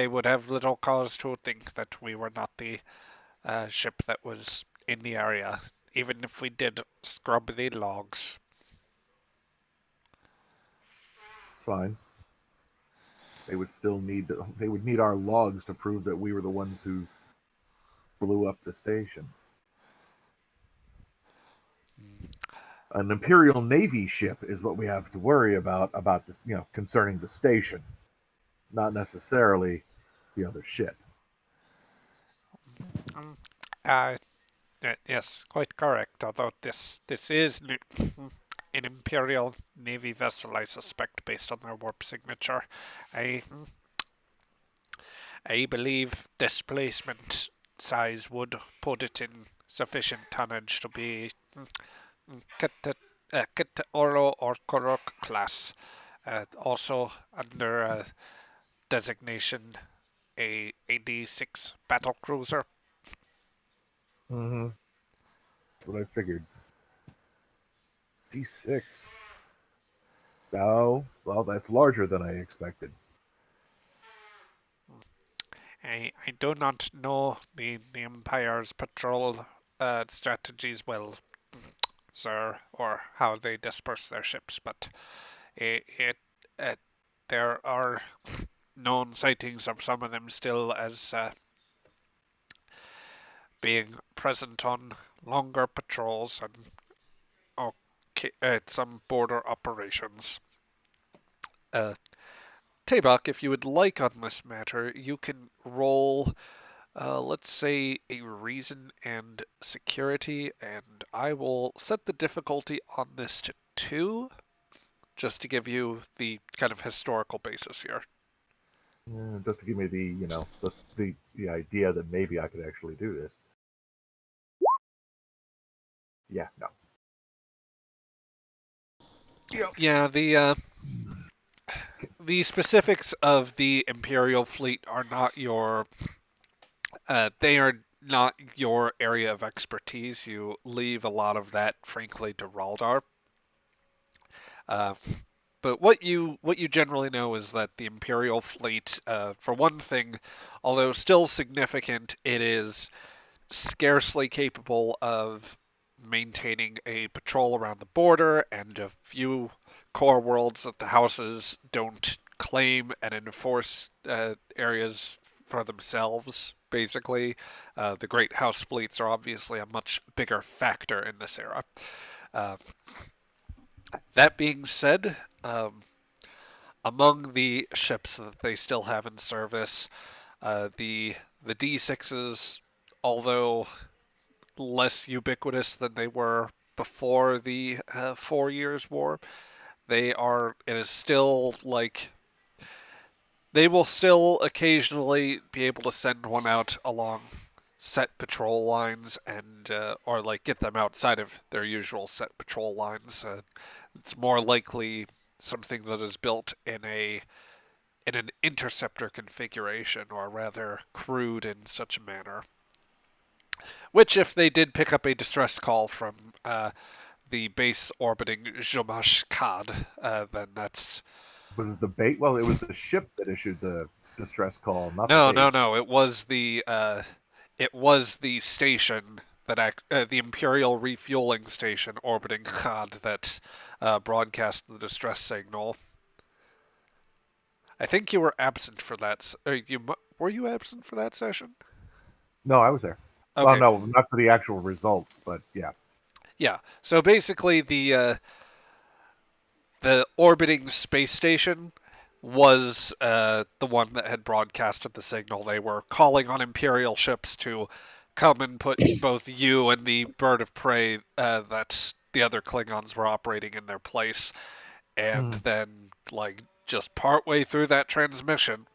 would have little cause to think that we were not the ship that was in the area, even if we did scrub the logs. It's fine. They would need our logs to prove that we were the ones who blew up the station. An Imperial Navy ship is what we have to worry about this, concerning the station, not necessarily the other ship. Mm, Uh, yes, quite correct. Although this is an Imperial Navy vessel, I suspect, based on their warp signature. I I believe displacement size would put it in sufficient tonnage to be Kit Oro or Korok class. Also under designation a D6 battle cruiser. Mm-hmm. That's what I figured. D6. Oh, well, that's larger than I expected. I do not know the Empire's patrol strategies well, sir, or how they disperse their ships, but it there are known sightings of some of them still as being present on longer patrols and some border operations. Uh, Tabak, if you would like on this matter, you can roll, let's say, a reason and security, and I will set the difficulty on this to 2, just to give you the kind of historical basis here. Just to give me the idea that maybe I could actually do this. Yeah, no. Yeah, the specifics of the Imperial fleet are not they are not your area of expertise. You leave a lot of that, frankly, to Raldar. Uh, but what you generally know is that the Imperial fleet, for one thing, although still significant, it is scarcely capable of maintaining a patrol around the border, and a few core worlds that the houses don't claim and enforce areas for themselves. Basically, the Great House fleets are obviously a much bigger factor in this era. Uh, that being said, among the ships that they still have in service, the D6s, although less ubiquitous than they were before the 4 Years' War, it is still like they will still occasionally be able to send one out along set patrol lines and or like get them outside of their usual set patrol lines. It's more likely something that is built in an interceptor configuration, or rather crewed in such a manner. Which, if they did pick up a distress call from the base orbiting Jomash Kad, then that's... Was it the bait? Well, it was the ship that issued the distress call, not the No, base. no, no. It was the station the Imperial refueling station orbiting Kad that broadcast the distress signal. I think you were absent for that. Were you absent for that session? No, I was there. Well, Okay. no, not for the actual results, but yeah. Yeah. So basically, the orbiting space station was the one that had broadcasted the signal. They were calling on Imperial ships to come and put both you and the bird of prey that the other Klingons were operating in their place. And then, like, just partway through that transmission,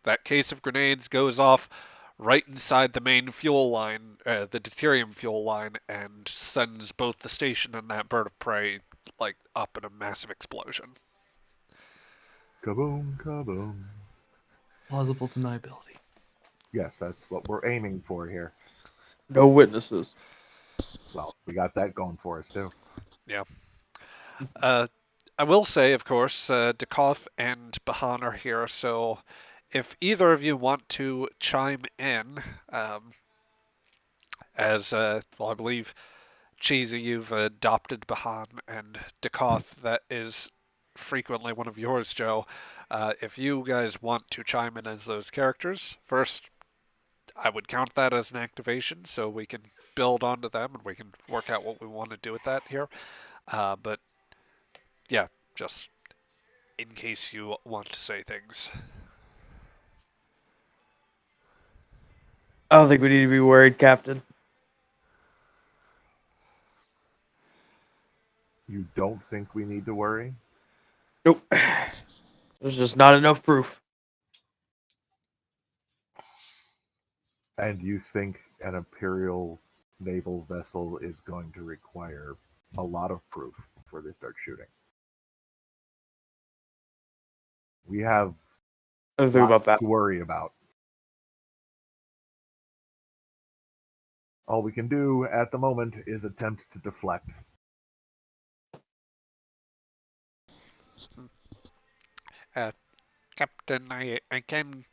that case of grenades goes off right inside the main fuel line, the deuterium fuel line, and sends both the station and that bird of prey, like, up in a massive explosion. Kaboom, kaboom. Plausible deniability. Yes, that's what we're aiming for here. No witnesses. Well, we got that going for us, too. Yeah. I will say, of course, Dukoth and Bahan are here, so if either of you want to chime in, well, I believe, Cheesy, you've adopted Bahan, and Dukoth, that is frequently one of yours, Joe. If you guys want to chime in as those characters, first, I would count that as an activation, so we can build onto them and we can work out what we want to do with that here. But yeah, just in case you want to say things. I don't think we need to be worried, Captain. You don't think we need to worry? Nope. There's just not enough proof. And you think an Imperial naval vessel is going to require a lot of proof before they start shooting? We have I don't think lots about that. to worry about. All we can do at the moment is attempt to deflect. Captain, I can,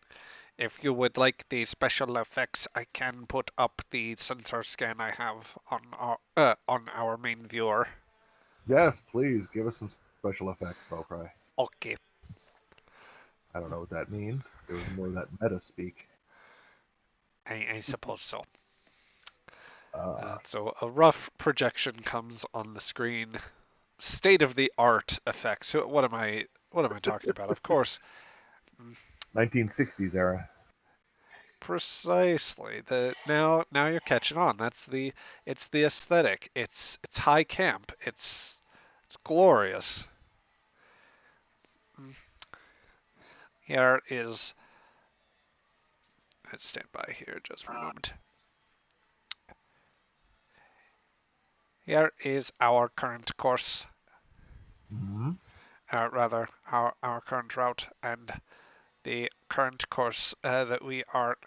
if you would like the special effects, I can put up the sensor scan I have on our main viewer. Yes, please give us some special effects, Valkyrie. Okay. I don't know what that means. It was more that meta speak. I suppose so. Uh, So a rough projection comes on the screen. State of the art effects. What am I talking about? Of course, 1960s era. precisely. Now you're catching on. It's the aesthetic. It's high camp. It's glorious. Here is. Let's stand by here just for a moment. Here is our current course, Mm-hmm. rather our current route, and the current course that we are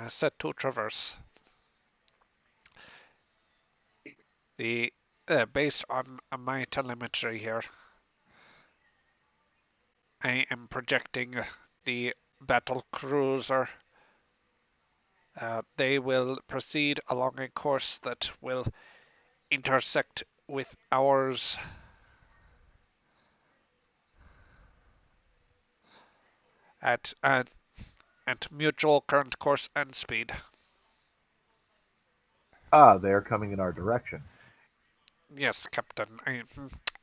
set to traverse. The based on my telemetry here, I am projecting the battle cruiser. They will proceed along a course that will intersect with ours at mutual current course and speed. Ah, they are coming in our direction. Yes, Captain.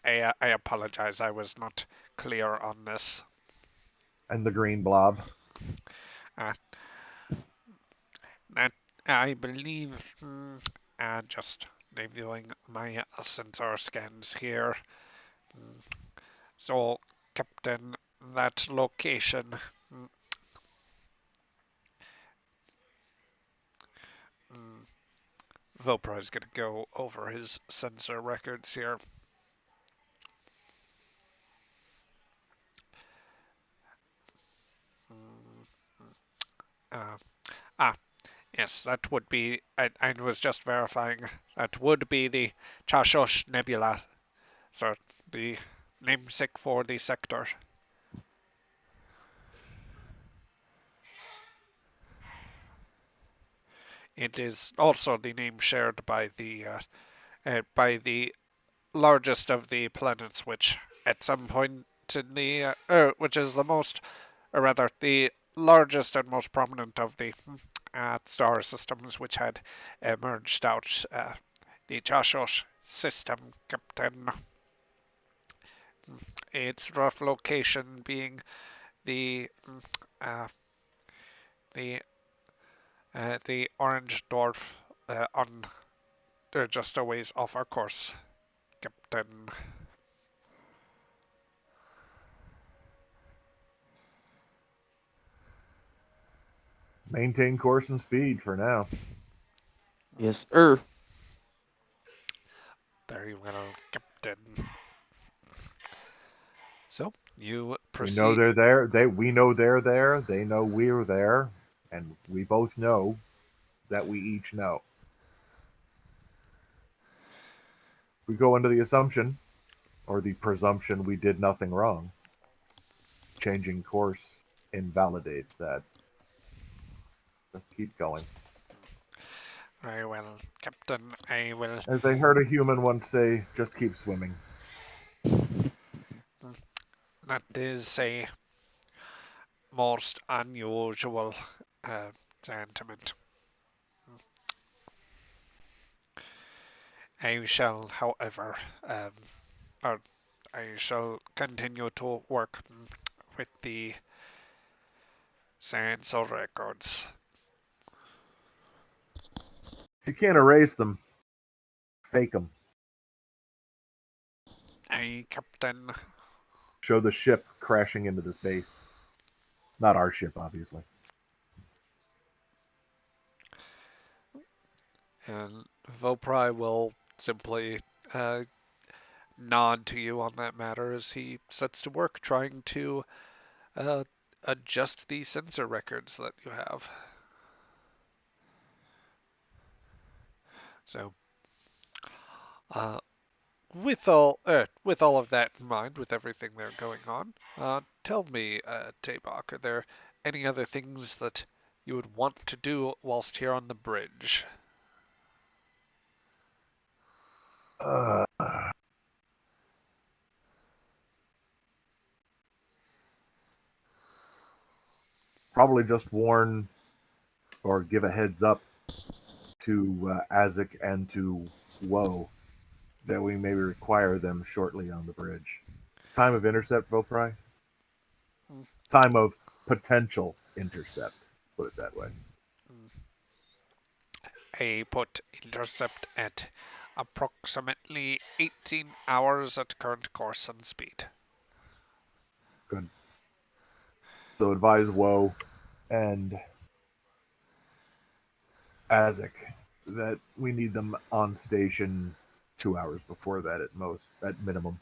I apologize. I was not clear on this. And the green blob. Uh, that I believe. Just reviewing my sensor scans here. So, Captain, that location. mm, mm, Vopra is going to go over his sensor records here. Mm, Uh, ah, yes, that would be. I was just verifying. That would be the Chashosh Nebula, so the namesake for the sector. It is also the name shared by the largest of the planets, which at some point in the which is the most, or rather, the largest and most prominent of the star systems which had emerged out. The Chashosh system, Captain. Its rough location being the uh, the the orange dwarf on just a ways off our course, Captain. Maintain course and speed for now. Yes, sir. Very well, Captain. So you We know proceed. they're there. We know they're there. They know we're there, and we both know that we each know. We go under the assumption or the presumption we did nothing wrong. Changing course invalidates that. Just keep going. Very well, Captain. I will. As I heard a human once say, just keep swimming. That is a most unusual sentiment. I shall, however, or I shall continue to work with the sciential records. If you can't erase them, fake them. Aye, Captain. Show the ship crashing into this base. Not our ship, obviously. And Vopri will simply nod to you on that matter as he sets to work trying to uh, adjust the sensor records that you have. So, uh, with all of that in mind, with everything there going on, tell me, Tabak, are there any other things that you would want to do whilst here on the bridge? Uh, Probably just warn or give a heads up to Azek and to Woe that we may require them shortly on the bridge. Time of intercept, Vopri? Mm, Time of potential intercept, put it that way. I put intercept at approximately 18 hours at current course and speed. Good. So advise Woe and Azek that we need them on station 2 hours before that at most, at minimum.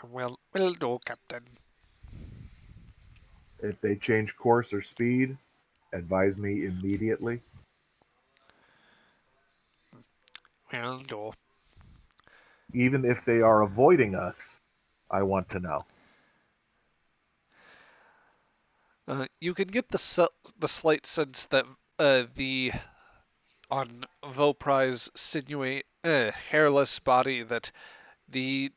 Will do, Captain. If they change course or speed, advise me immediately. Will do. Even if they are avoiding us, I want to know. You can get the slight sense that the on Vopri's hairless body that the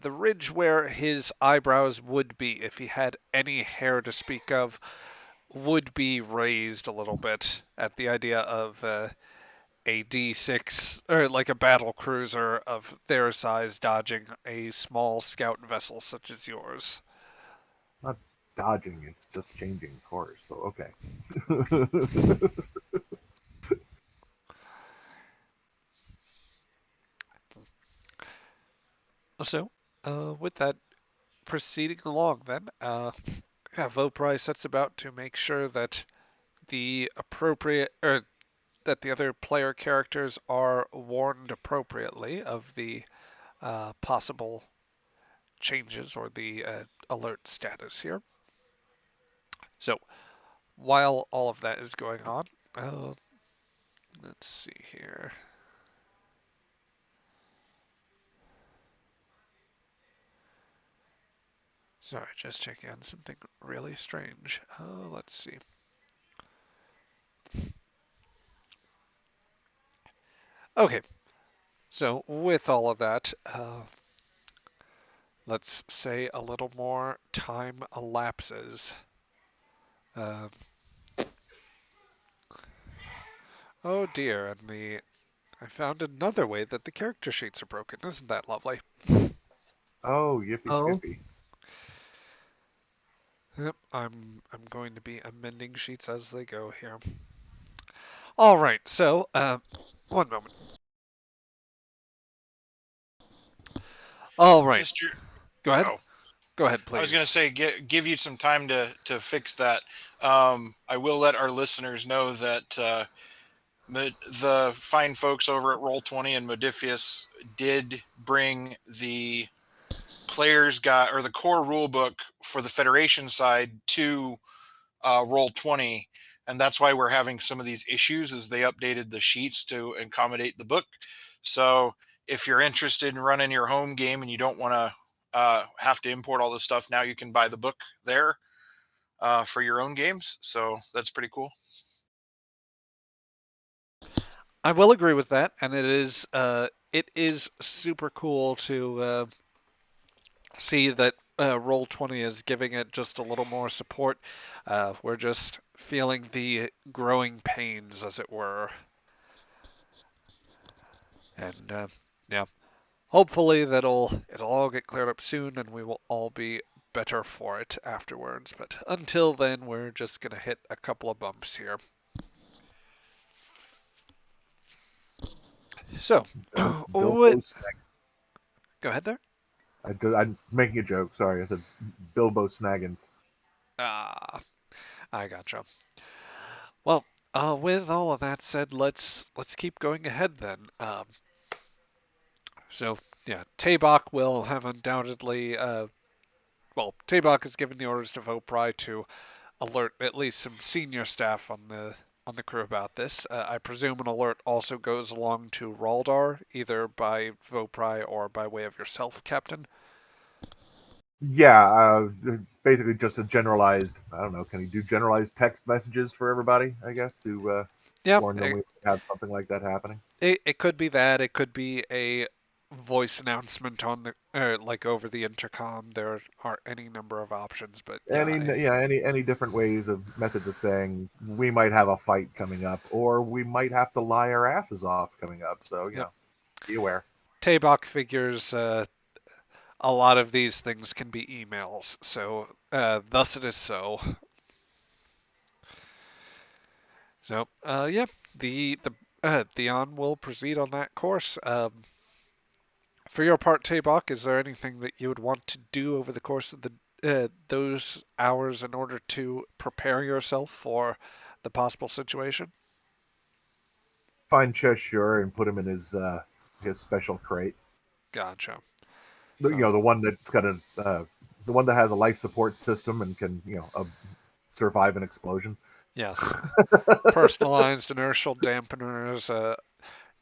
ridge where his eyebrows would be if he had any hair to speak of would be raised a little bit at the idea of a D6 or like a battle cruiser of their size dodging a small scout vessel such as yours. Not dodging, it's just changing course. So, okay. So, with that proceeding along, then, Vopri sets about to make sure that the appropriate or that the other player characters are warned appropriately of the possible changes or the alert status here. So while all of that is going on, uh, let's see here. Sorry, just checking on something really strange. Let's see. Okay, so with all of that, let's say a little more time elapses. Uh, oh dear, and I found another way that the character sheets are broken. Isn't that lovely? Oh, yippee Oh, skippy. Yep, I'm going to be amending sheets as they go here. All right, so one moment. All right, Mr. go ahead. Oh, Go ahead, I was going to please. say, give you some time to fix that. I will let our listeners know that the fine folks over at Roll20 and Modifius did bring the players got or the core rule book for the Federation side to Roll20, and that's why we're having some of these issues. As they updated the sheets to accommodate the book. So if you're interested in running your home game and you don't want to have to import all this stuff, now you can buy the book there for your own games. So that's pretty cool. I will agree with that, and it is it is super cool to see that Roll20 is giving it just a little more support. We're just feeling the growing pains, as it were. And yeah, hopefully it'll all get cleared up soon, and we will all be better for it afterwards. But until then, we're just gonna hit a couple of bumps here. So, Bilbo Snag. go ahead there. I'm making a joke. Sorry, I said Bilbo Snaggins. Ah, I gotcha. Well, with all of that said, let's keep going ahead then. So yeah, Tabak will have undoubtedly. Well, Tabak has given the orders to Vopri to alert at least some senior staff on the crew about this. I presume an alert also goes along to Raldar, either by Vopri or by way of yourself, Captain. Yeah, basically just a generalized. I don't know. Can he do generalized text messages for everybody? I guess to Yeah, warn them we have something like that happening. it could be that. It could be a voice announcement on the like over the intercom. There are any number of options, but Any different ways of methods of saying we might have a fight coming up, or we might have to lie our asses off coming up. So yep. Be aware. Tabak figures a lot of these things can be emails, so thus it is so. So yeah, the Theon will proceed on that course. For your part, Tabak, is there anything that you would want to do over the course of the those hours in order to prepare yourself for the possible situation? Find Cheshire and put him in his special crate. Gotcha. The one that's got the one that has a life support system and can survive an explosion. Yes. Personalized inertial dampeners,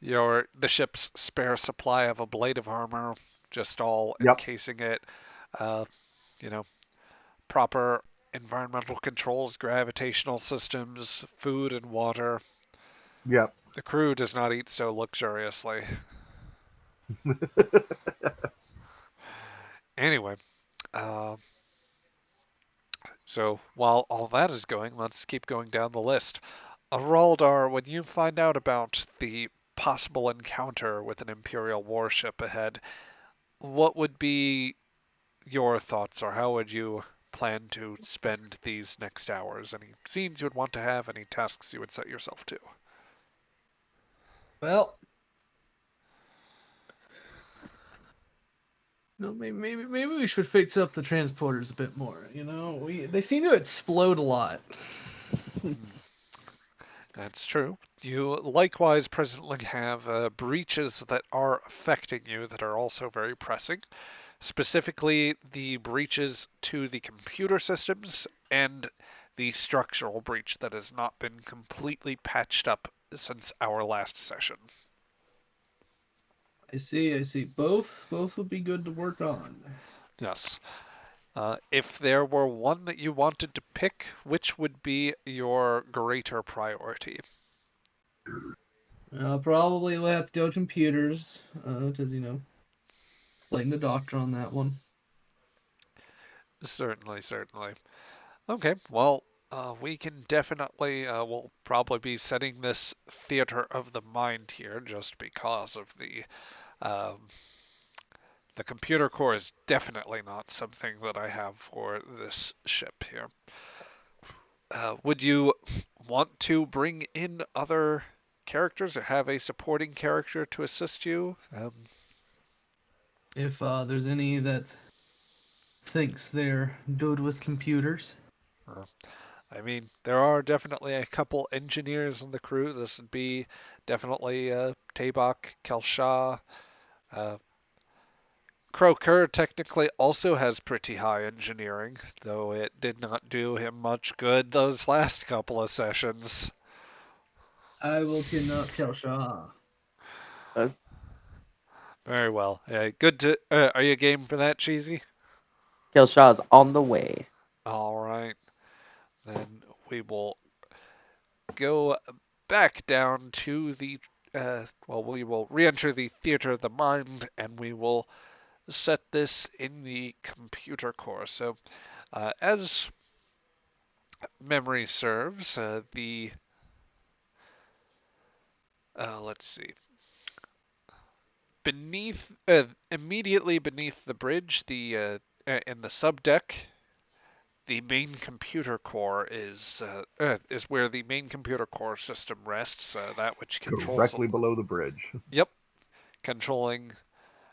the ship's spare supply of ablative armor, just all Yep. encasing it. Uh, you know, proper environmental controls, gravitational systems, food and water. Yep. The crew does not eat so luxuriously. Anyway, uh, so while all that is going, let's keep going down the list. Araldar, when you find out about the possible encounter with an Imperial warship ahead, what would be your thoughts, or how would you plan to spend these next hours? Any scenes you would want to have, any tasks you would set yourself to? Well, no, maybe we should fix up the transporters a bit more. They seem to explode a lot. That's true. You likewise presently have breaches that are affecting you that are also very pressing. Specifically, the breaches to the computer systems and the structural breach that has not been completely patched up since our last session. I see. Both would be good to work on. Yes. If there were one that you wanted to pick, which would be your greater priority? Probably we'll have to go computers, because blame the doctor on that one. Certainly, certainly. Okay, well, we can definitely, we'll probably be setting this theater of the mind here just because of um, the computer core is definitely not something that I have for this ship here. Would you want to bring in other characters or have a supporting character to assist you? If there's any that thinks they're good with computers. I mean, there are definitely a couple engineers on the crew. This would be definitely Tabak, Kelshaw. Uh, Croker technically also has pretty high engineering, though it did not do him much good those last couple of sessions. I will kidnap Kelshaw. Very well. Good to. Are you game for that, Cheesy? Killshaw's on the way. All right. Then we will go back down to the we will re-enter the theater of the mind, and we will set this in the computer core. So, as memory serves, let's see, immediately beneath the bridge, in the subdeck, the main computer core is where the main computer core system rests. That which controls, Directly below the bridge. yep, controlling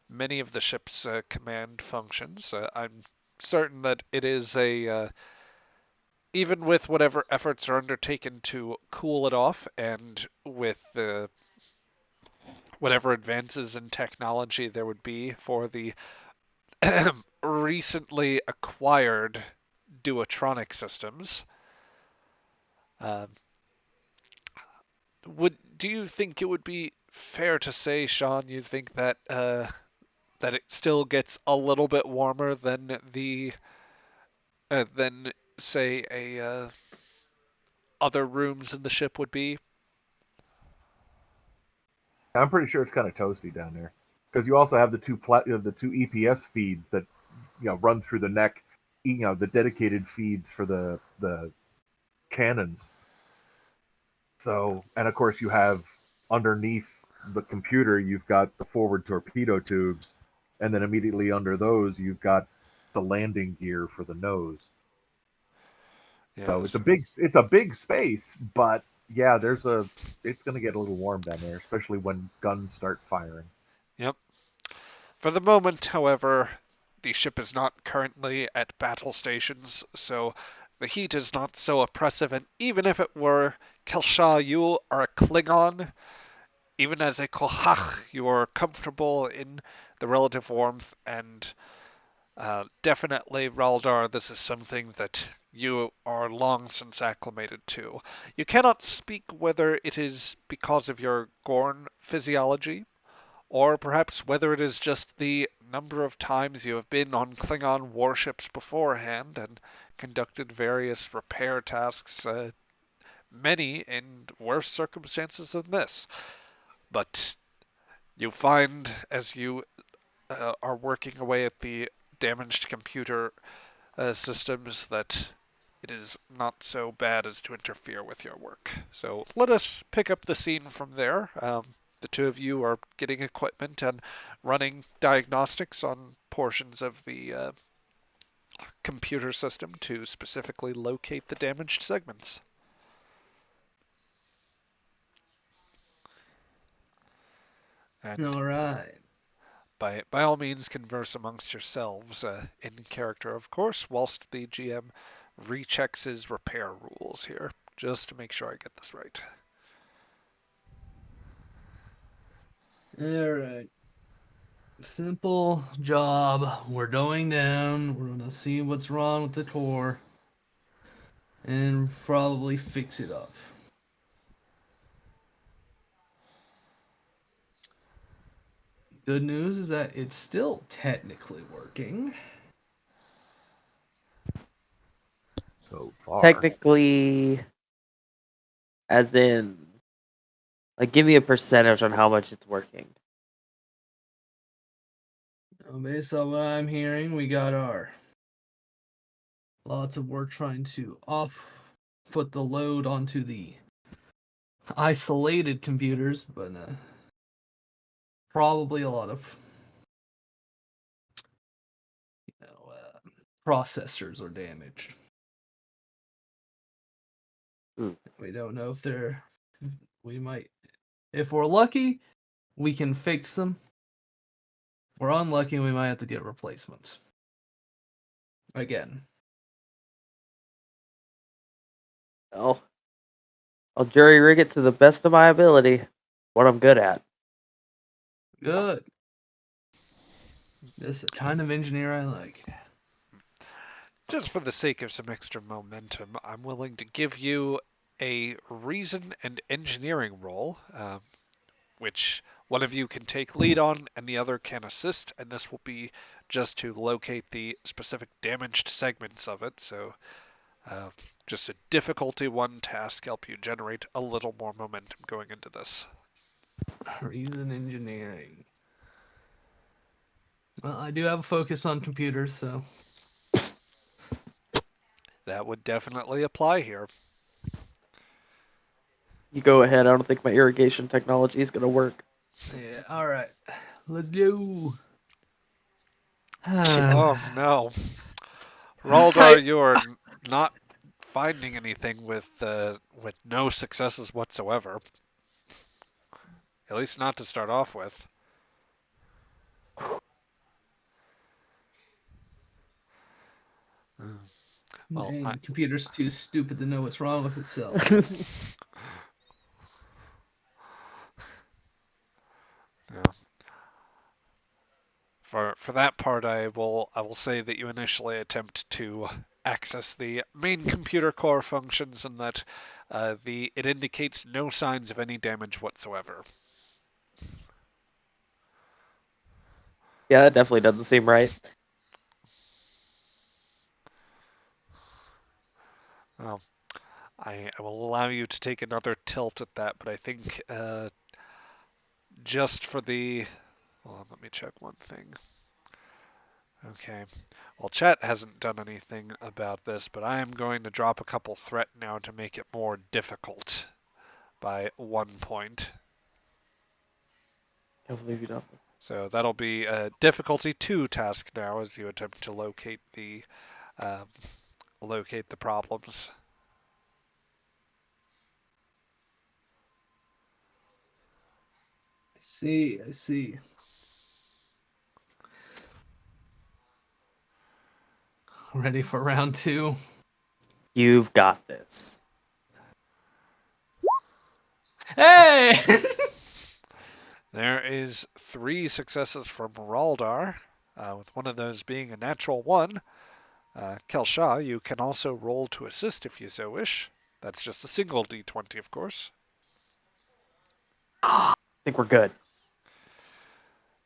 many of the ship's command functions. I'm certain that it is even with whatever efforts are undertaken to cool it off, and with whatever advances in technology there would be for the recently acquired duotronic systems, uh, do you think it would be fair to say, Sean, you think that that it still gets a little bit warmer than than say a other rooms in the ship would be? I'm pretty sure it's kind of toasty down there because you also have the two EPS feeds that run through the neck. The dedicated feeds for the cannons. So, and of course, you have underneath the computer, you've got the forward torpedo tubes, and then immediately under those, you've got the landing gear for the nose. So Yes. it's a big space, but yeah, it's going to get a little warm down there, especially when guns start firing. Yep. For the moment, however, the ship is not currently at battle stations, so the heat is not so oppressive, and even if it were, Kelsha, you are a Klingon. Even as a pagh, you are comfortable in the relative warmth, and definitely, Raldar, this is something that you are long since acclimated to. You cannot speak whether it is because of your Gorn physiology, or perhaps whether it is just the number of times you have been on Klingon warships beforehand and conducted various repair tasks, many in worse circumstances than this. But you find, as you are working away at the damaged computer systems, that it is not so bad as to interfere with your work. So let us pick up the scene from there. The two of you are getting equipment and running diagnostics on portions of the computer system to specifically locate the damaged segments. And All right. by all means, converse amongst yourselves, in character, of course, whilst the GM rechecks his repair rules here, just to make sure I get this right. All right. Simple job. We're going down. We're gonna see what's wrong with the core and probably fix it up. Good news is that it's still technically working. So far, Technically, as in, like, give me a percentage on how much it's working. Based on what I'm hearing, we got our lots of work trying to put the load onto the isolated computers, but probably a lot of processors are damaged. We don't know if they're. We might, if we're lucky, we can fix them. If we're unlucky, we might have to get replacements. Again. I'll jury rig it to the best of my ability. What I'm good at. Good. This is the kind of engineer I like. Just for the sake of some extra momentum, I'm willing to give you a reason and engineering roll, which one of you can take lead on and the other can assist, and this will be just to locate the specific damaged segments of it. So just a difficulty one task, help you generate a little more momentum going into this. Reason engineering. Well, I do have a focus on computers, so That would definitely apply here. You go ahead. I don't think my irrigation technology is gonna work. yeah. All right, let's go. Oh no. I Raldar, you're not finding anything with no successes whatsoever. At least not to start off with. Well, Man, the computer's too stupid to know what's wrong with itself. yeah. For that part, I will say that you initially attempt to access the main computer core functions, and that it indicates no signs of any damage whatsoever. Yeah, that definitely doesn't seem right. Well, I will allow you to take another tilt at that, but I think just for the. Hold on, let me check one thing. Okay. Well, chat hasn't done anything about this, but I am going to drop a couple threat now to make it more difficult by 1 point. Can't believe you don't. So that'll be a difficulty 2 task now as you attempt to um, locate the problems. I see. Ready for round 2? You've got this. Hey! There is 3 successes from Raldar, with one of those being a natural 1. Kelshaw, you can also roll to assist if you so wish. That's just a single d20, of course. I think we're good.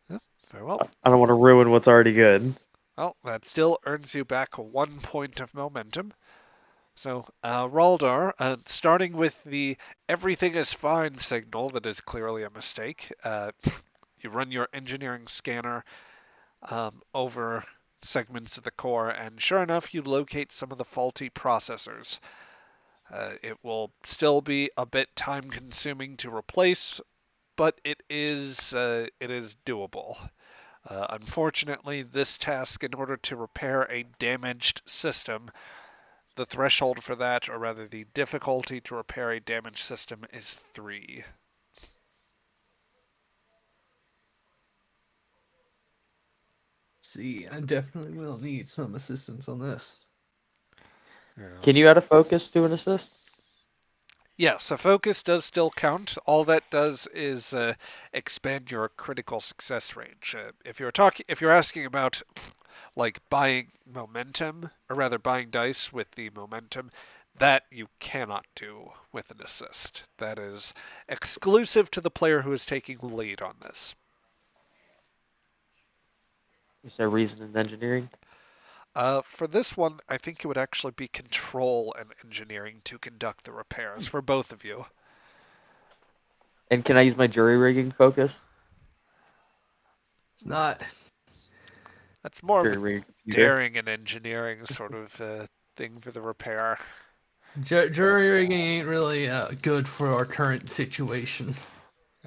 Yeah, very well. I don't want to ruin what's already good. Well, that still earns you back 1 point of momentum. So, Raldar, starting with the everything is fine signal that is clearly a mistake, you run your engineering scanner over segments of the core, and sure enough, you locate some of the faulty processors. It will still be a bit time consuming to replace, but it is doable. Unfortunately, this task, in order to repair a damaged system, the threshold for that, or rather the difficulty to repair a damaged system, is 3. See, I definitely will need some assistance on this. Can Yes. you add a focus to an assist? Yes, a focus does still count. All that does is expand your critical success range. If you're asking about like buying momentum, or rather buying dice with the momentum, that you cannot do with an assist. That is exclusive to the player who is taking the lead on this. Is there reason in engineering? For this one, I think it would actually be control and engineering to conduct the repairs for both of you. And can I use my jury rigging focus? It's not. That's more of Jury a rigging computer. daring and engineering sort of thing for the repair. Jury rigging ain't really good for our current situation.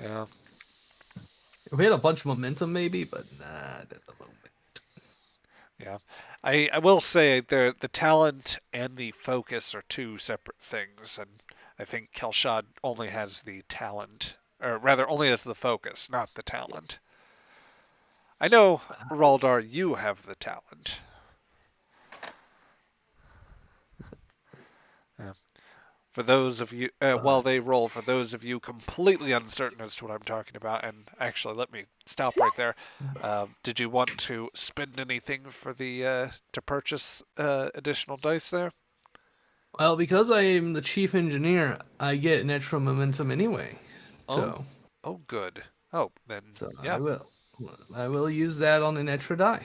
Yeah. If we had a bunch of momentum, maybe, but not at the moment. Yeah, I will say the talent and the focus are 2 separate things, and I think Kelshad only has the talent, or rather only has the focus, not the talent. I know, Raldar, you have the talent. Yeah. For those of you, while But they roll, for those of you completely uncertain as to what I'm talking about, and actually, let me stop right there. Did you want to spend anything for the to purchase additional dice there? well, because I am the chief engineer, I get an extra momentum anyway. Oh, So, oh, good. Oh, then so yeah, I will use that on an extra die.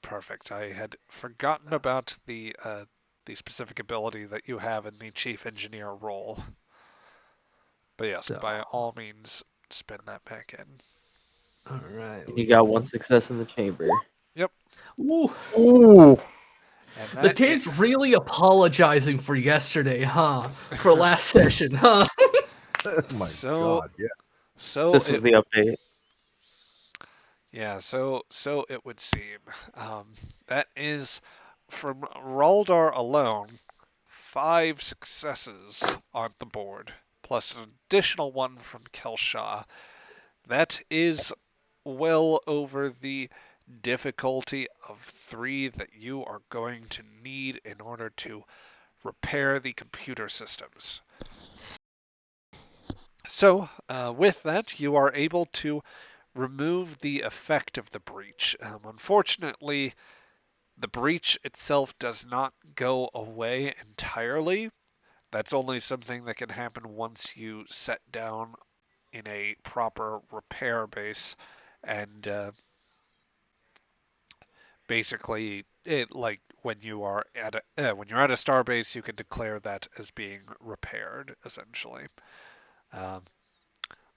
perfect. I had forgotten about the specific ability that you have in the chief engineer role. But yes, So, by all means, spin that back in. all right. You got one success in the chamber. Yep. Ooh, Ooh. And the that kid's really apologizing for yesterday, huh? For last session, huh? Oh my So god, yeah. This was the update. Yeah, so it would seem. That is from Raldar alone, 5 successes on the board, plus an additional one from Kelshaw. That is well over the difficulty of 3 that you are going to need in order to repair the computer systems. So, with that, you are able to remove the effect of the breach. Unfortunately, the breach itself does not go away entirely. That's only something that can happen once you set down in a proper repair base, and basically, it like when you are at a star base, you can declare that as being repaired, essentially. Um,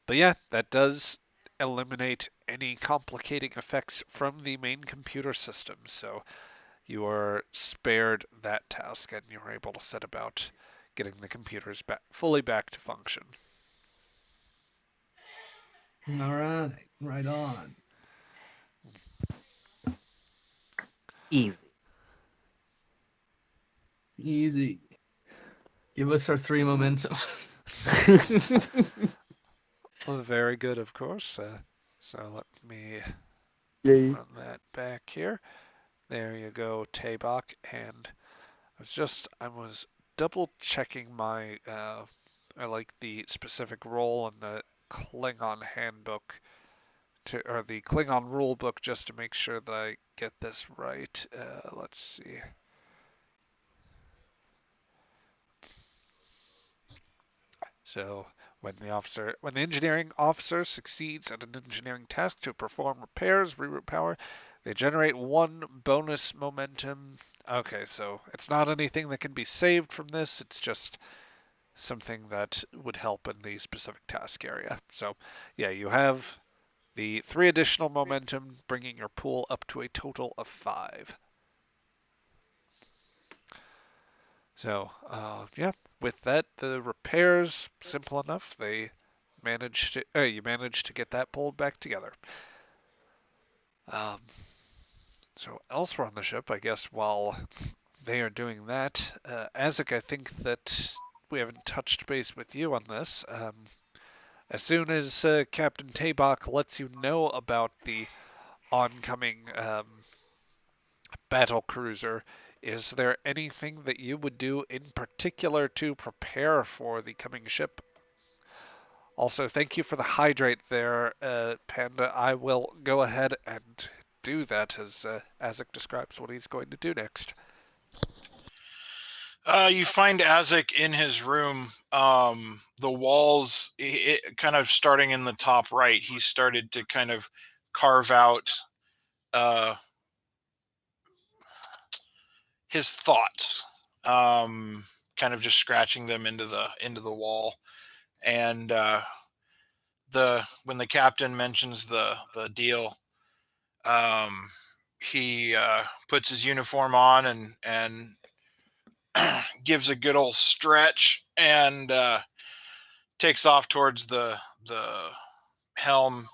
But yeah, that does eliminate any complicating effects from the main computer system. So you are spared that task and you're able to set about getting the computers fully back to function. All right, right on. Easy. Easy. Give us our 3 momentum. Well, very good, of course. So let me Yay. run that back here. There you go, Tabak. And I was double checking my, I like the specific role in the Klingon handbook or the Klingon rule book just to make sure that I get this right. Let's see. So when the engineering officer succeeds at an engineering task to perform repairs, reroute power, they generate 1 bonus momentum. Okay, so it's not anything that can be saved from this. It's just something that would help in the specific task area. So yeah, you have the 3 additional momentum, bringing your pool up to a total of 5. So, yeah, with that, the repairs simple enough. You managed to get that pulled back together. Um, so elsewhere on the ship, I guess while they are doing that, Azek, I think that we haven't touched base with you on this. As soon as Captain Tabak lets you know about the oncoming battle cruiser, is there anything that you would do in particular to prepare for the coming ship? Also, thank you for the hydrate there, Panda. I will go ahead and do that as Azek describes what he's going to do next. You find Azek in his room. The walls, kind of starting in the top right, he started to kind of carve out his thoughts, kind of just scratching them into the wall. And when the captain mentions the deal, he puts his uniform on and gives a good old stretch and takes off towards the helm,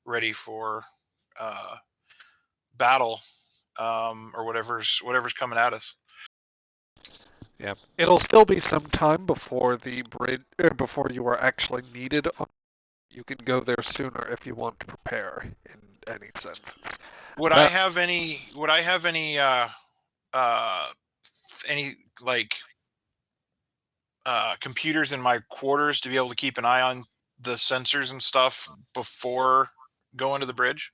ready for battle, or whatever's coming at us. Yeah, it'll still be some time before the bridge, before you are actually needed. You can go there sooner if you want to prepare in any sense. Would I have any? Would I have any? Any like computers in my quarters to be able to keep an eye on the sensors and stuff before going to the bridge?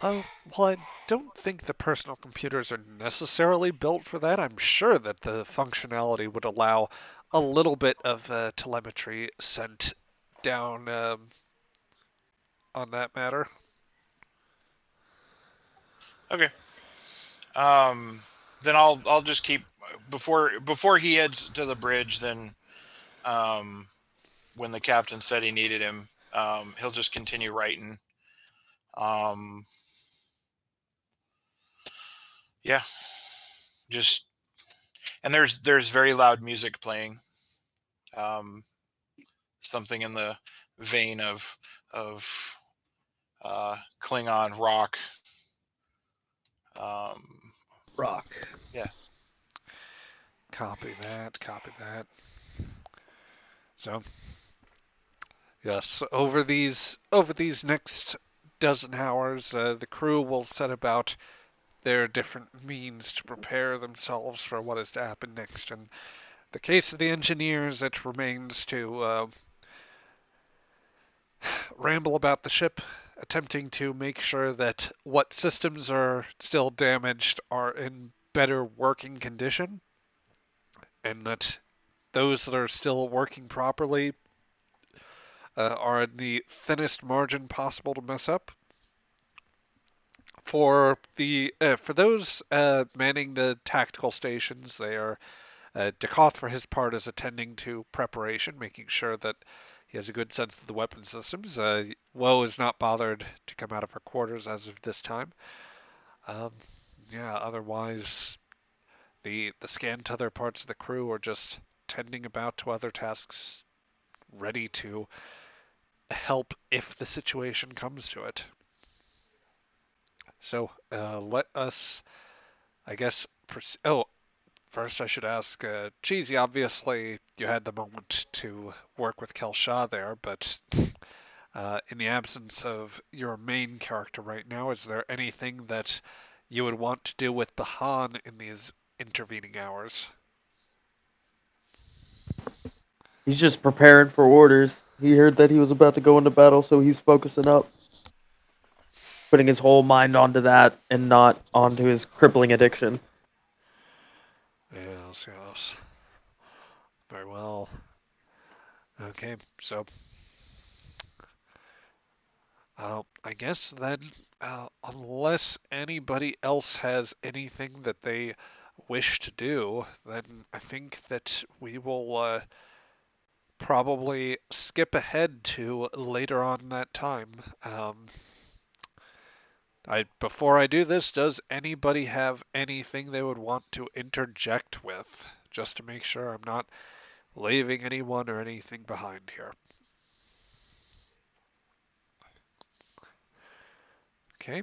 Well, I don't think the personal computers are necessarily built for that. I'm sure that the functionality would allow a little bit of telemetry sent down on that matter. Okay. Then I'll just keep before he heads to the bridge, then when the captain said he needed him, he'll just continue writing. Yeah, just and there's very loud music playing. Something in the vein of Klingon rock. Rock. Yeah. Copy that. Copy that. So, yes, over these next dozen hours, the crew will set about their different means to prepare themselves for what is to happen next. In the case of the engineers, it remains to ramble about the ship, attempting to make sure that what systems are still damaged are in better working condition, and that those that are still working properly are in the thinnest margin possible to mess up. For those manning the tactical stations, they are Dekoth, for his part, is attending to preparation, making sure that he has a good sense of the weapon systems. Woe is not bothered to come out of her quarters as of this time. Um, yeah, otherwise, the scant other parts of the crew are just tending about to other tasks, ready to help if the situation comes to it. So let us, I guess, oh, first I should ask, Cheesy, obviously you had the moment to work with Kelshaw there, but in the absence of your main character right now, is there anything that you would want to do with Bahan in these intervening hours? He's just preparing for orders. He heard that he was about to go into battle, so he's focusing up, putting his whole mind onto that and not onto his crippling addiction. Yes, yes. Very well. Okay, so I guess then, unless anybody else has anything that they wish to do, then I think that we will probably skip ahead to later on that time. Before I do this, does anybody have anything they would want to interject with, just to make sure I'm not leaving anyone or anything behind here? Okay.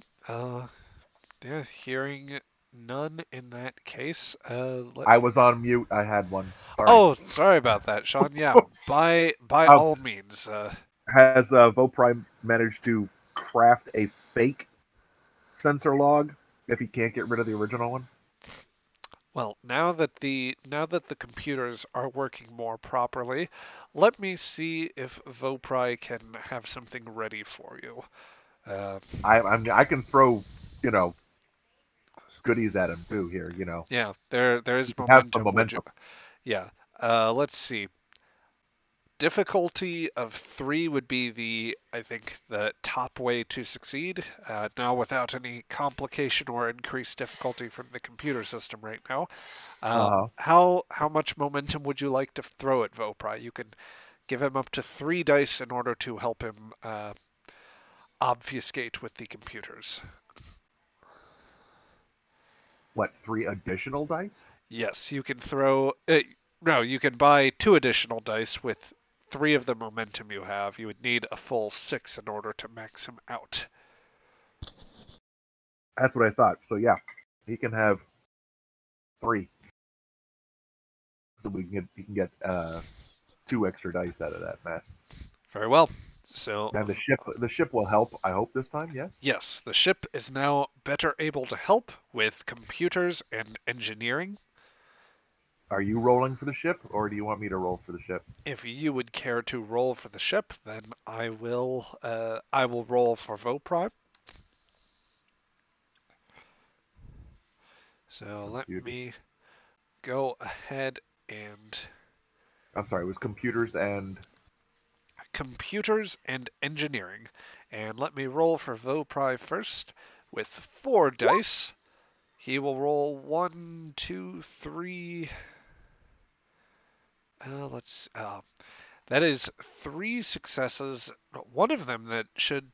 Yeah, hearing none in that case. I was on mute. I had one. Sorry. Oh, sorry about that, Sean. Yeah, by Um, all means. has Voprime managed to craft a fake sensor log if he can't get rid of the original one? Well, now that the computers are working more properly, let me see if Vopry can have something ready for you. Uh, I can throw, you know, goodies at him too here. yeah, there He is can have some momentum. Would you? momentum. Yeah. Let's see. Difficulty of 3 would be I think, the top way to succeed. Now, without any complication or increased difficulty from the computer system right now. Uh-huh. How much momentum would you like to throw at Vopry? You can give him up to 3 dice in order to help him obfuscate with the computers. What, 3 additional dice? Yes, you can throw. No, you can buy 2 additional dice with 3 of the momentum you have. You would need a full 6 in order to max him out. That's what I thought. So yeah, he can have 3. So he can get 2 extra dice out of that mess. Very well. So, And the ship will help, I hope, this time, yes? yes, the ship is now better able to help with computers and engineering. Are you rolling for the ship, or do you want me to roll for the ship? If you would care to roll for the ship, then I will roll for Vopry. So let Computers. me go ahead and I'm sorry, it was computers and... computers and engineering. And let me roll for Vopry first with 4 dice. He will roll 1, 2, 3. Let's. That is 3 successes. One of them that should.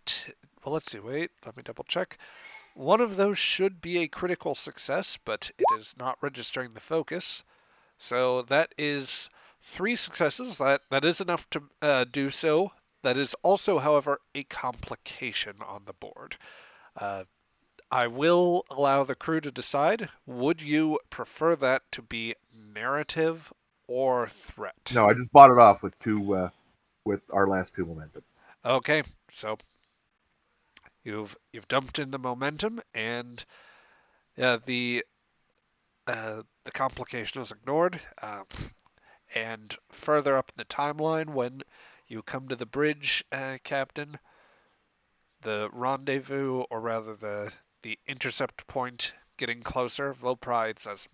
Well, let's see. Wait, let me double check. One of those should be a critical success, but it is not registering the focus. So that is 3 successes. That is enough to do so. That is also, however, a complication on the board. I will allow the crew to decide. Would you prefer that to be narrative or threat? No, I just bought it off with with our last 2 momentum. Okay, so you've dumped in the momentum, and the complication is ignored. And further up in the timeline, when you come to the bridge, Captain, the rendezvous, or rather the intercept point, getting closer, Vopride says,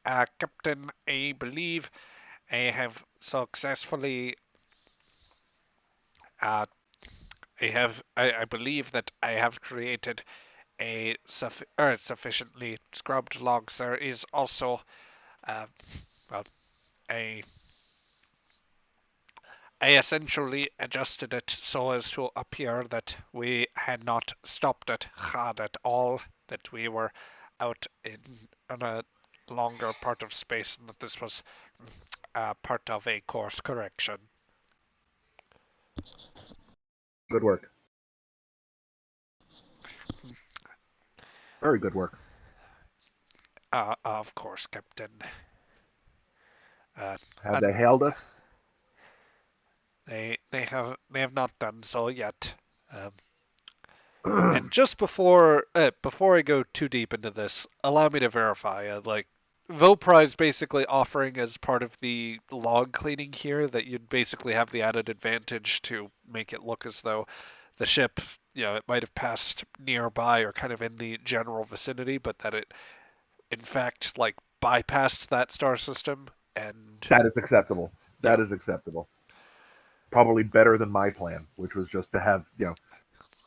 Captain, I believe I have successfully. Uh, I believe that I have created a sufficiently scrubbed logs. There is also, uh, well, a I essentially adjusted it so as to appear that we had not stopped it hard at all, that we were out in a longer part of space, and that this was part of a course correction. Good work. Very good work. Of course, Captain. Have they hailed us? They have not done so yet. And just before I go too deep into this, allow me to verify. Like, Vopri's basically offering as part of the log cleaning here that you'd basically have the added advantage to make it look as though the ship, it might have passed nearby or kind of in the general vicinity, but that it, in fact, like bypassed that star system. And That is acceptable. Yeah. That is acceptable. Probably better than my plan, which was just to have,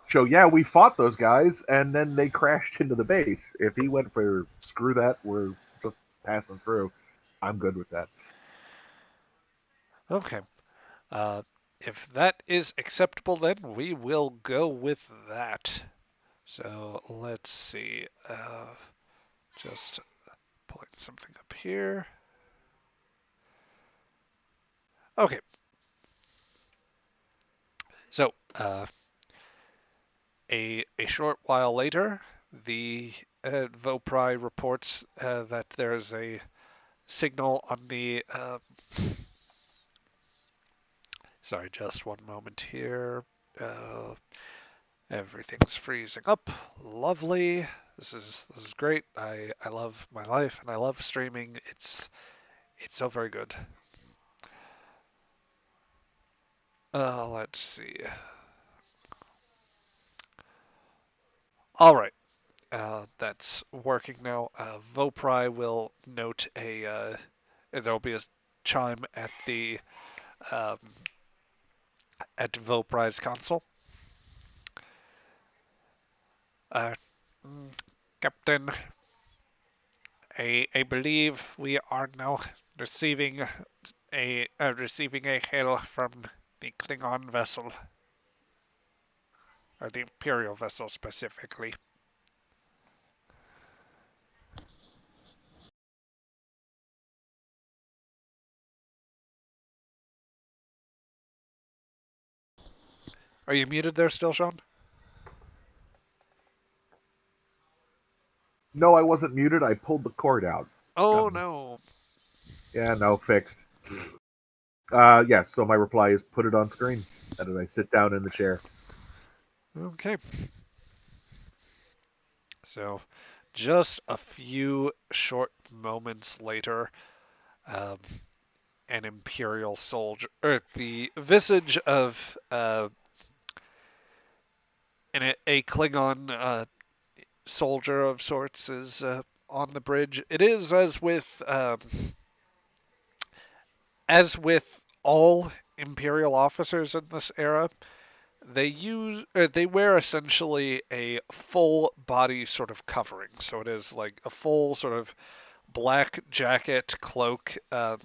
show, yeah, we fought those guys, and then they crashed into the base. If he went for screw that, we're just passing through, I'm good with that. Okay. If that is acceptable, then we will go with that. So let's see. Just pulling something up here. Okay. So a short while later, the Vopri reports that there's a signal on the. Sorry, just one moment here. Everything's freezing up. Lovely. This is great. I love my life and I love streaming. It's so very good. Let's see. All right. That's working now. Vopri will note there'll be a chime um, at Vopri's console. Uh, Captain, I believe we are now receiving a hail from the Klingon vessel, or the Imperial vessel specifically. Are you muted there still, Sean? No, I wasn't muted. I pulled the cord out. Oh no. Yeah, no, fixed. Yes, so my reply is put it on screen. And then I sit down in the chair. Okay. So, just a few short moments later, um, an Imperial soldier, or the visage of a Klingon soldier of sorts is on the bridge. It is as with all Imperial officers in this era. they wear essentially a full body sort of covering. So it is like a full sort of black jacket, cloak, and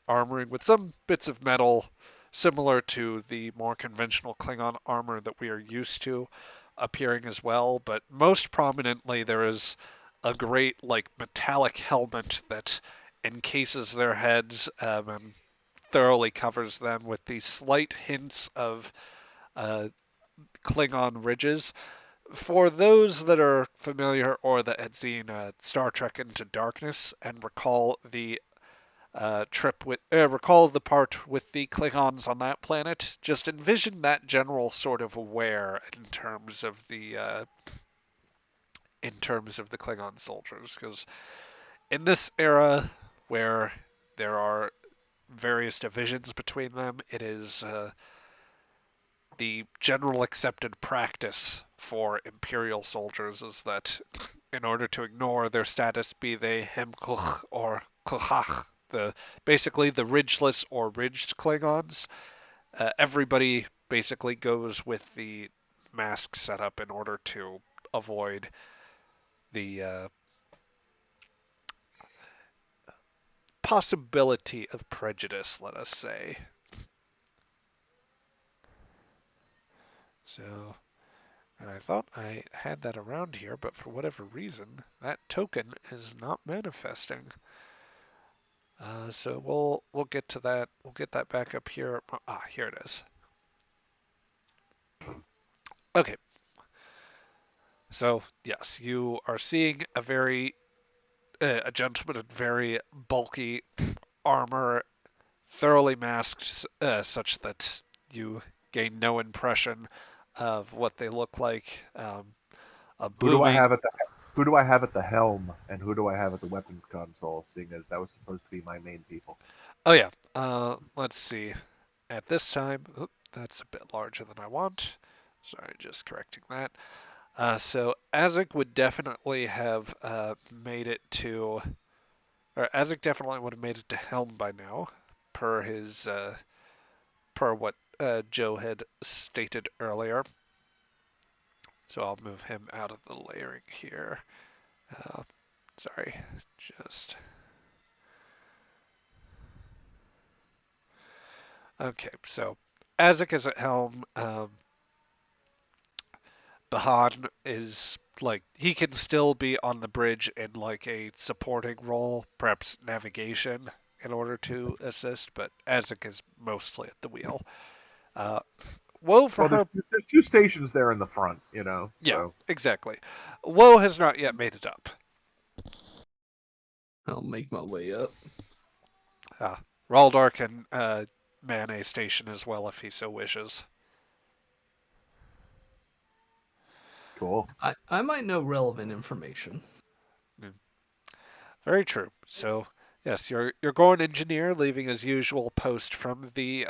armoring with some bits of metal similar to the more conventional Klingon armor that we are used to appearing as well. But most prominently, there is a great like metallic helmet that encases their heads and thoroughly covers them with these slight hints of uh, Klingon ridges. For those that are familiar or that had seen Star Trek Into Darkness and recall the recall the part with the Klingons on that planet, just envision that general sort of wear in terms of the Klingon soldiers, because in this era where there are various divisions between them, it is the general accepted practice for Imperial soldiers is that in order to ignore their status, be they Hemkuch or Kuchach, basically the ridgeless or ridged Klingons, everybody basically goes with the mask setup in order to avoid the possibility of prejudice, let us say. So, and I thought I had that around here, but for whatever reason, that token is not manifesting. So we'll get to that. We'll get that back up here. Ah, here it is. Okay. So yes, you are seeing a gentleman in very bulky armor, thoroughly masked, such that you gain no impression of what they look like. A Who do I booming. have at the Who do I have at the helm, and who do I have at the weapons console? Seeing as that was supposed to be my main people. Oh yeah. Let's see. At this time, that's a bit larger than I want. Sorry, just correcting that. So Azek would definitely have made it to, or Azek definitely would have made it to Helm by now, per his per what Joe had stated earlier. So I'll move him out of the layering here. Uh, Sorry, just okay. So Azek is at Helm. Bahan is like he can still be on the bridge in like a supporting role, perhaps navigation in order to assist, but Azek is mostly at the wheel. Uh, Woe for Well, her, there's two stations there in the front, yeah, So exactly. Woe has not yet made it up. I'll make my way up. Uh, Raldar can man a station as well if he so wishes. cool. I might know relevant information. Very true. So yes, you're going engineer, leaving as usual post from the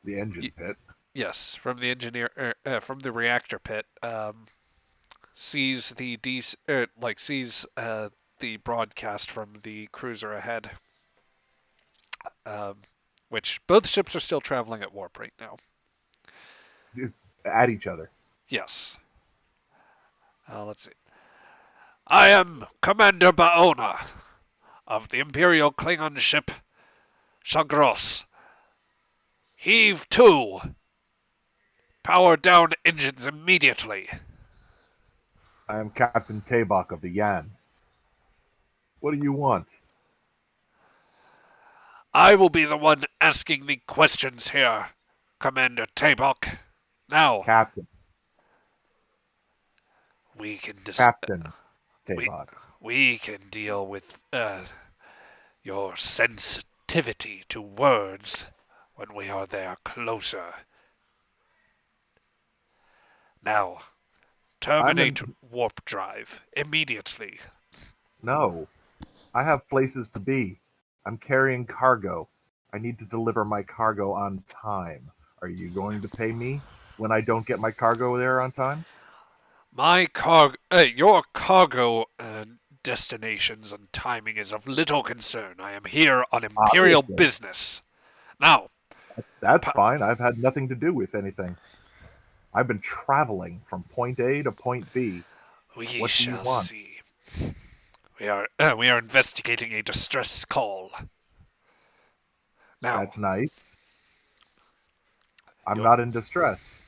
The engine pit. yes, from the from the reactor pit. Sees the broadcast from the cruiser ahead. Um, which both ships are still traveling at warp right now. At each other. Yes. Let's see. I am Commander Baona of the Imperial Klingon ship Chagros. Heave to! Power down engines immediately. I am Captain Tabak of the Yan. What do you want? I will be the one asking the questions here, Commander Tabak. Now, Captain. we can Captain Tabak. we can deal with your sensitivity to words when we are there closer. Now, terminate warp drive immediately. No. I have places to be. I'm carrying cargo. I need to deliver my cargo on time. Are you going to pay me when I don't get my cargo there on time? Your cargo destinations and timing is of little concern. I am here on Imperial Obviously. business. Now, That's Pa- fine. I've had nothing to do with anything. I've been traveling from point A to point B. We What do you shall want? see. We are investigating a distress call. Now, That's nice. I'm you not in distress.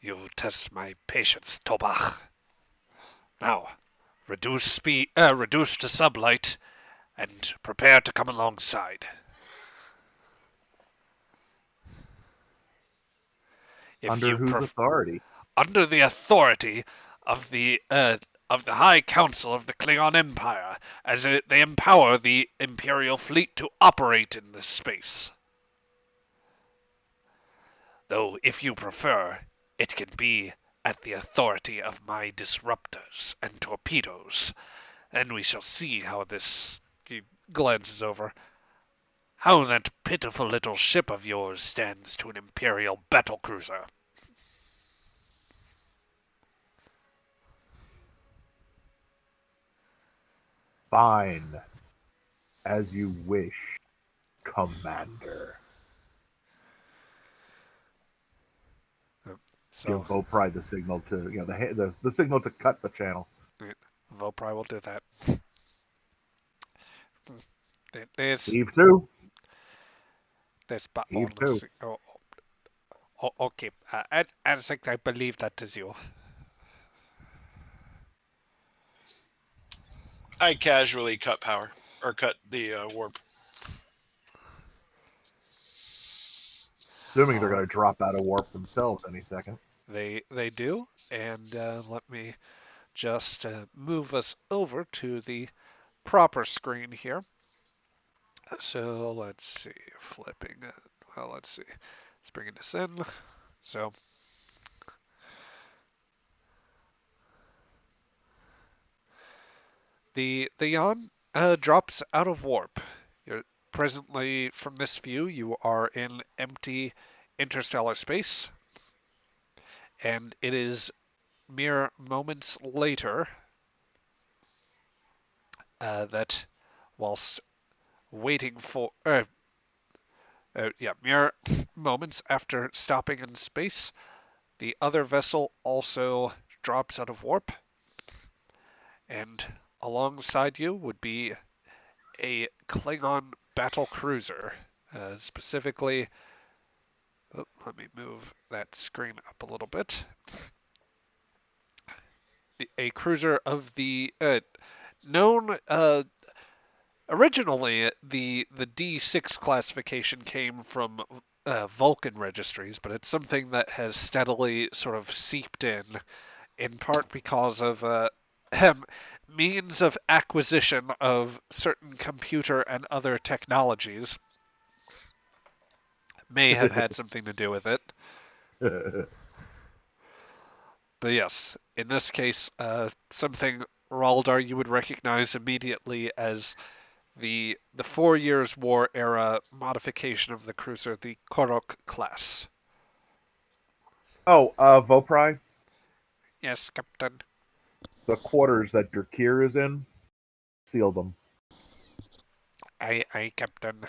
you test my patience, pagh. Now, reduce to sublight, and prepare to come alongside. If Under you whose authority? under the authority of the High Council of the Klingon Empire, as they empower the Imperial fleet to operate in this space. Though, if you prefer, it can be at the authority of my disruptors and torpedoes. And we shall see how this. He glances over. How that pitiful little ship of yours stands to an Imperial battlecruiser. Fine. As you wish, Commander. Give So, Vopri the signal to, the signal to cut the channel. Vopri will do that. There's Eve 2. there's Eve 2. okay. I think I believe that is you. I casually cut power or cut the warp. Assuming they're going to drop out of warp themselves any second. They do, and let me just move us over to the proper screen here. So let's see, flipping. Well, let's see. Let's bring this in. So the yawn drops out of warp. You're presently, from this view, you are in empty interstellar space, and it is mere moments later that, whilst waiting for, mere moments after stopping in space, the other vessel also drops out of warp, and alongside you would be a Klingon battle cruiser. Specifically, let me move that screen up a little bit. A cruiser of the known. Originally, the D6 classification came from Vulcan registries, but it's something that has steadily sort of seeped in part because of means of acquisition of certain computer and other technologies may have had something to do with it. But yes, in this case, something Raldar you would recognize immediately as the 4 Years' War era modification of the cruiser, the Korok class. Vopri, Yes, Captain. the quarters that Dur'Kir is in, seal them. I Captain.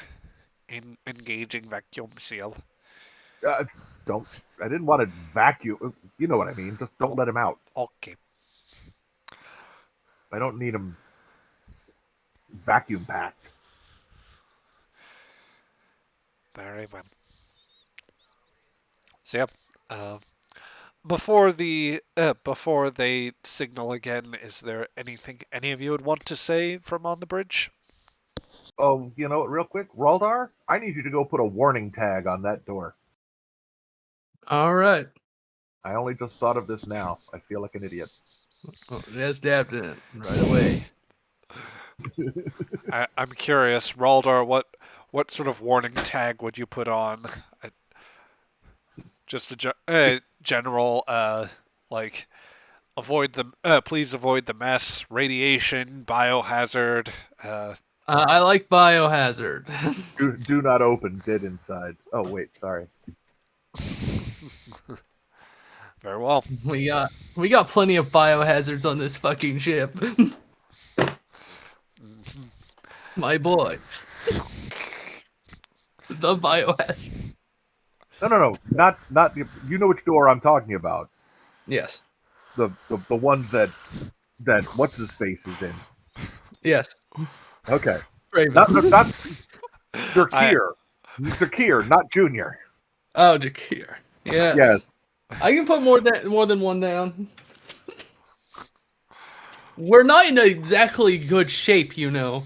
Engaging vacuum seal. Don't. I didn't want to vacuum. You know what I mean. Just don't let him out. Okay. I don't need him vacuum packed. Very well. So yeah, before they signal again, is there anything any of you would want to say from on the bridge? Oh, real quick, Raldar, I need you to go put a warning tag on that door. All right. I only just thought of this now. I feel like an idiot. Well, just dabbed in right away. I'm curious, Raldar, what sort of warning tag would you put on? Just a general, like, please avoid the mess, radiation, biohazard. I like biohazard. Do not open. Dead inside. Oh wait, sorry. Very well. we got plenty of biohazards on this fucking ship. My boy. The biohazard. No. Not. You know which door I'm talking about. Yes. The ones that what's his face is in. Yes. Okay. Raven. Not I Dur'Kir. Dur'Kir, not Junior. Oh, Dur'Kir. Yes. Yes. I can put more than one down. We're not in exactly good shape, you know.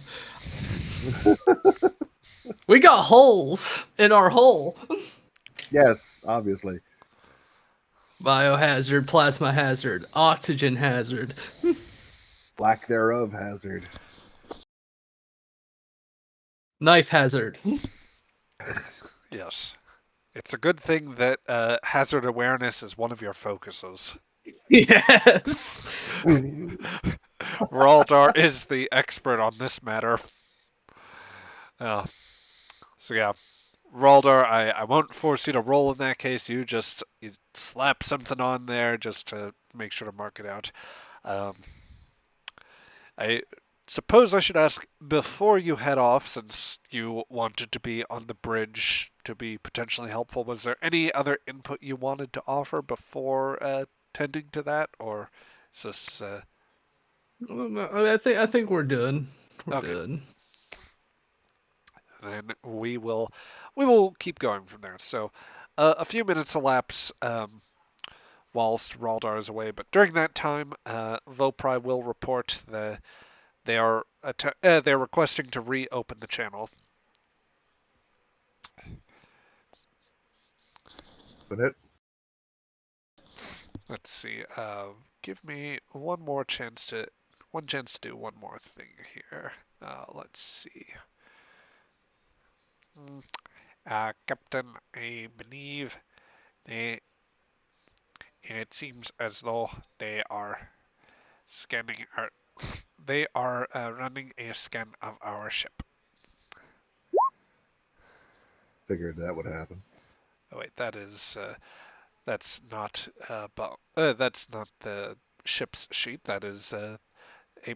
We got holes in our hole. Yes, obviously. Biohazard, plasma hazard, oxygen hazard. Lack thereof hazard. Knife hazard. yes. It's a good thing that hazard awareness is one of your focuses. Yes. Raldar is the expert on this matter. So yeah, Raldar, I won't force you to roll in that case. You slap something on there just to make sure to mark it out. I suppose I should ask before you head off, since you wanted to be on the bridge to be potentially helpful. Was there any other input you wanted to offer before tending to that, or is this? I think we're good. We're Okay. good. Then we will keep going from there. So a few minutes elapse whilst Raldar is away, but during that time, Vopri will report they're requesting to reopen the channel. But it. Let's see. Give me one chance to do one more thing here. Let's see. Captain, I believe they. It seems as though they are scanning our. They are running a scan of our ship. Figured that would happen. Oh wait, that's not that's not the ship's sheet. That is a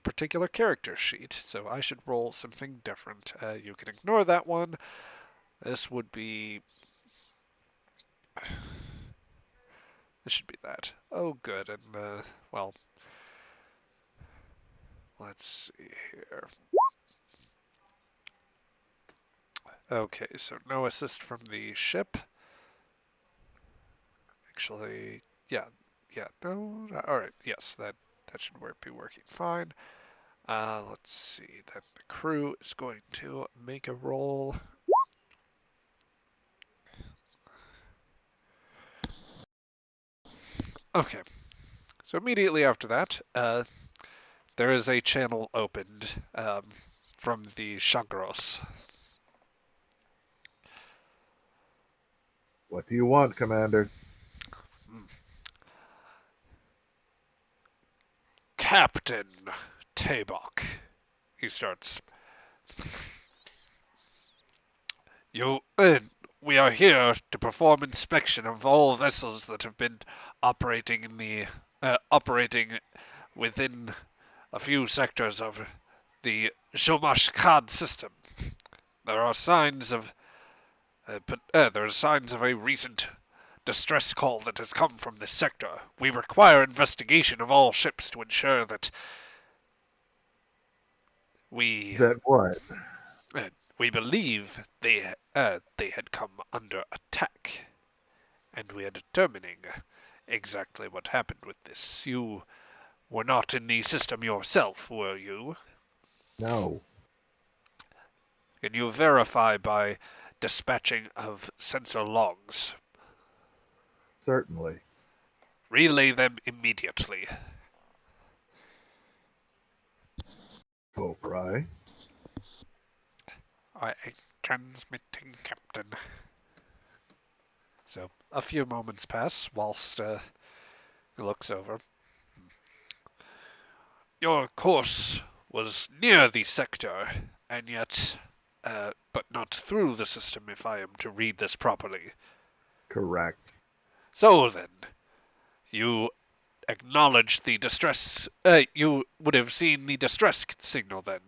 particular character sheet. So I should roll something different. You can ignore that one. This would be. This should be that. Oh, good. And well, let's see here. Okay, so no assist from the ship. Actually, yeah, no. All right, yes, that should be working fine. Let's see. Then the crew is going to make a roll. Okay, so immediately after that, there is a channel opened from the Chagros. What do you want, Commander? Captain Tabok, he starts. We are here to perform inspection of all vessels that have been operating operating within a few sectors of the Zhomashkad system. There are signs of a recent distress call that has come from this sector. We require investigation of all ships to ensure that we That what? we believe they had come under attack, and we are determining exactly what happened with this. You were not in the system yourself, were you? No. Can you verify by dispatching of sensor logs? Certainly. Relay them immediately. Vopri. I am transmitting, Captain. So a few moments pass whilst he looks over. Your course was near the sector, and yet, but not through the system if I am to read this properly. Correct. So then, you acknowledge the distress, you would have seen the distress signal then.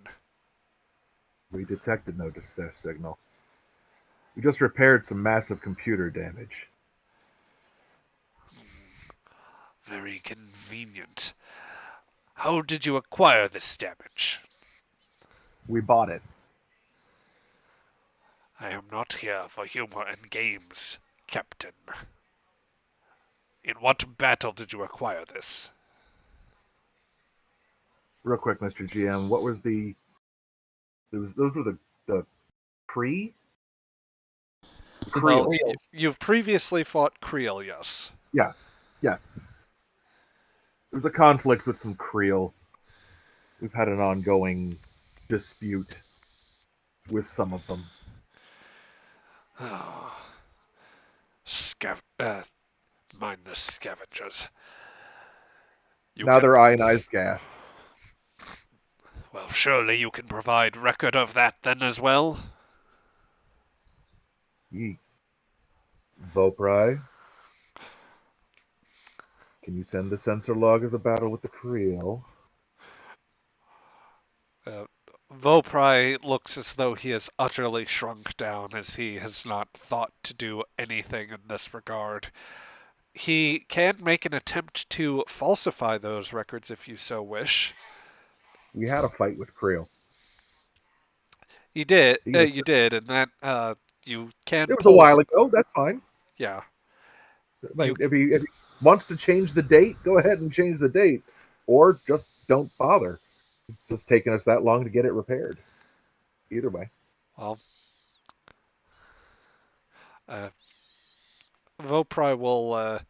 We detected no distress signal. We just repaired some massive computer damage. Very convenient. How did you acquire this damage? We bought it. I am not here for humor and games, Captain. In what battle did you acquire this? Real quick, Mr. GM, what was the... Those were the pre? The Well, Creel. you've previously fought Creel, yes. Yeah. There was a conflict with some Creel. We've had an ongoing dispute with some of them. Oh. Mind the scavengers. Now they're ionized gas. Well, surely you can provide record of that then as well? Yeet. Vopri, can you send the sensor log of the battle with the Creel? Vopri looks as though he has utterly shrunk down, as he has not thought to do anything in this regard. He can make an attempt to falsify those records if you so wish. We had a fight with Creel. You did, It and that you can was a pull. while ago. That's fine. Yeah. If he wants to change the date, go ahead and change the date, or just don't bother. It's just taken us that long to get it repaired. Either way. Well, Vopri will.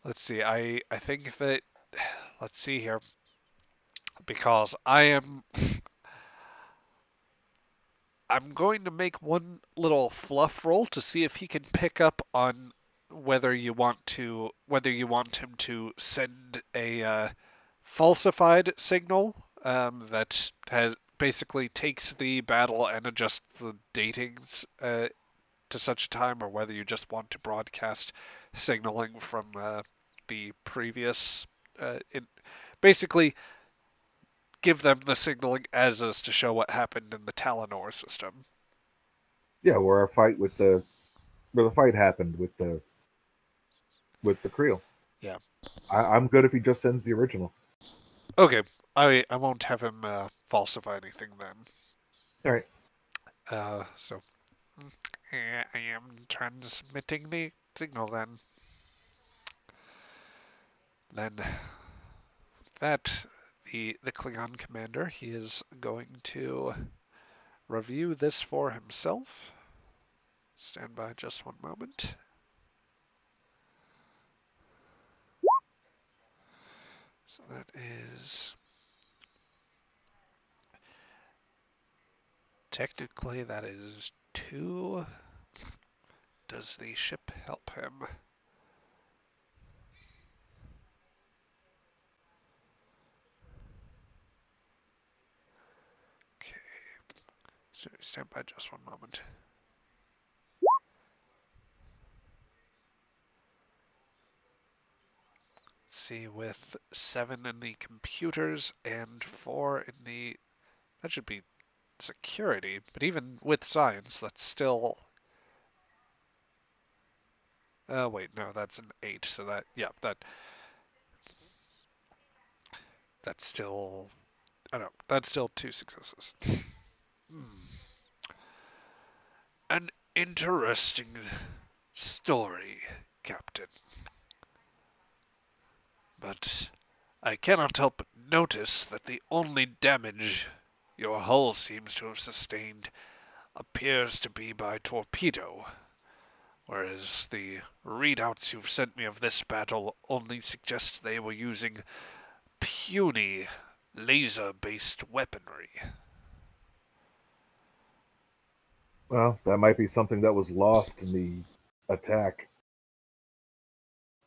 Let's see. I think that. Let's see here. Because I'm going to make one little fluff roll to see if he can pick up on whether you want him to send a falsified signal that basically takes the battle and adjusts the datings to such a time, or whether you just want to broadcast signaling from the previous. Basically, give them the signaling as is to show what happened in the Talinor system. Yeah, where the fight happened with the Creel. Yeah. I'm good if he just sends the original. Okay, I won't have him falsify anything then. All right. So I am transmitting the signal then. Then that the Klingon commander, he is going to review this for himself. Stand by just one moment. So that is technically that is 2. Does the ship help him? Okay. So stand by just one moment. See, with 7 in the computers and 4 in the... That should be security, but even with science, that's still... wait, no, that's an 8, so that... Yeah, that's still... I don't know, that's still 2 successes. An interesting story, Captain. But I cannot help but notice that the only damage your hull seems to have sustained appears to be by torpedo, whereas the readouts you've sent me of this battle only suggest they were using puny laser-based weaponry. Well, that might be something that was lost in the attack.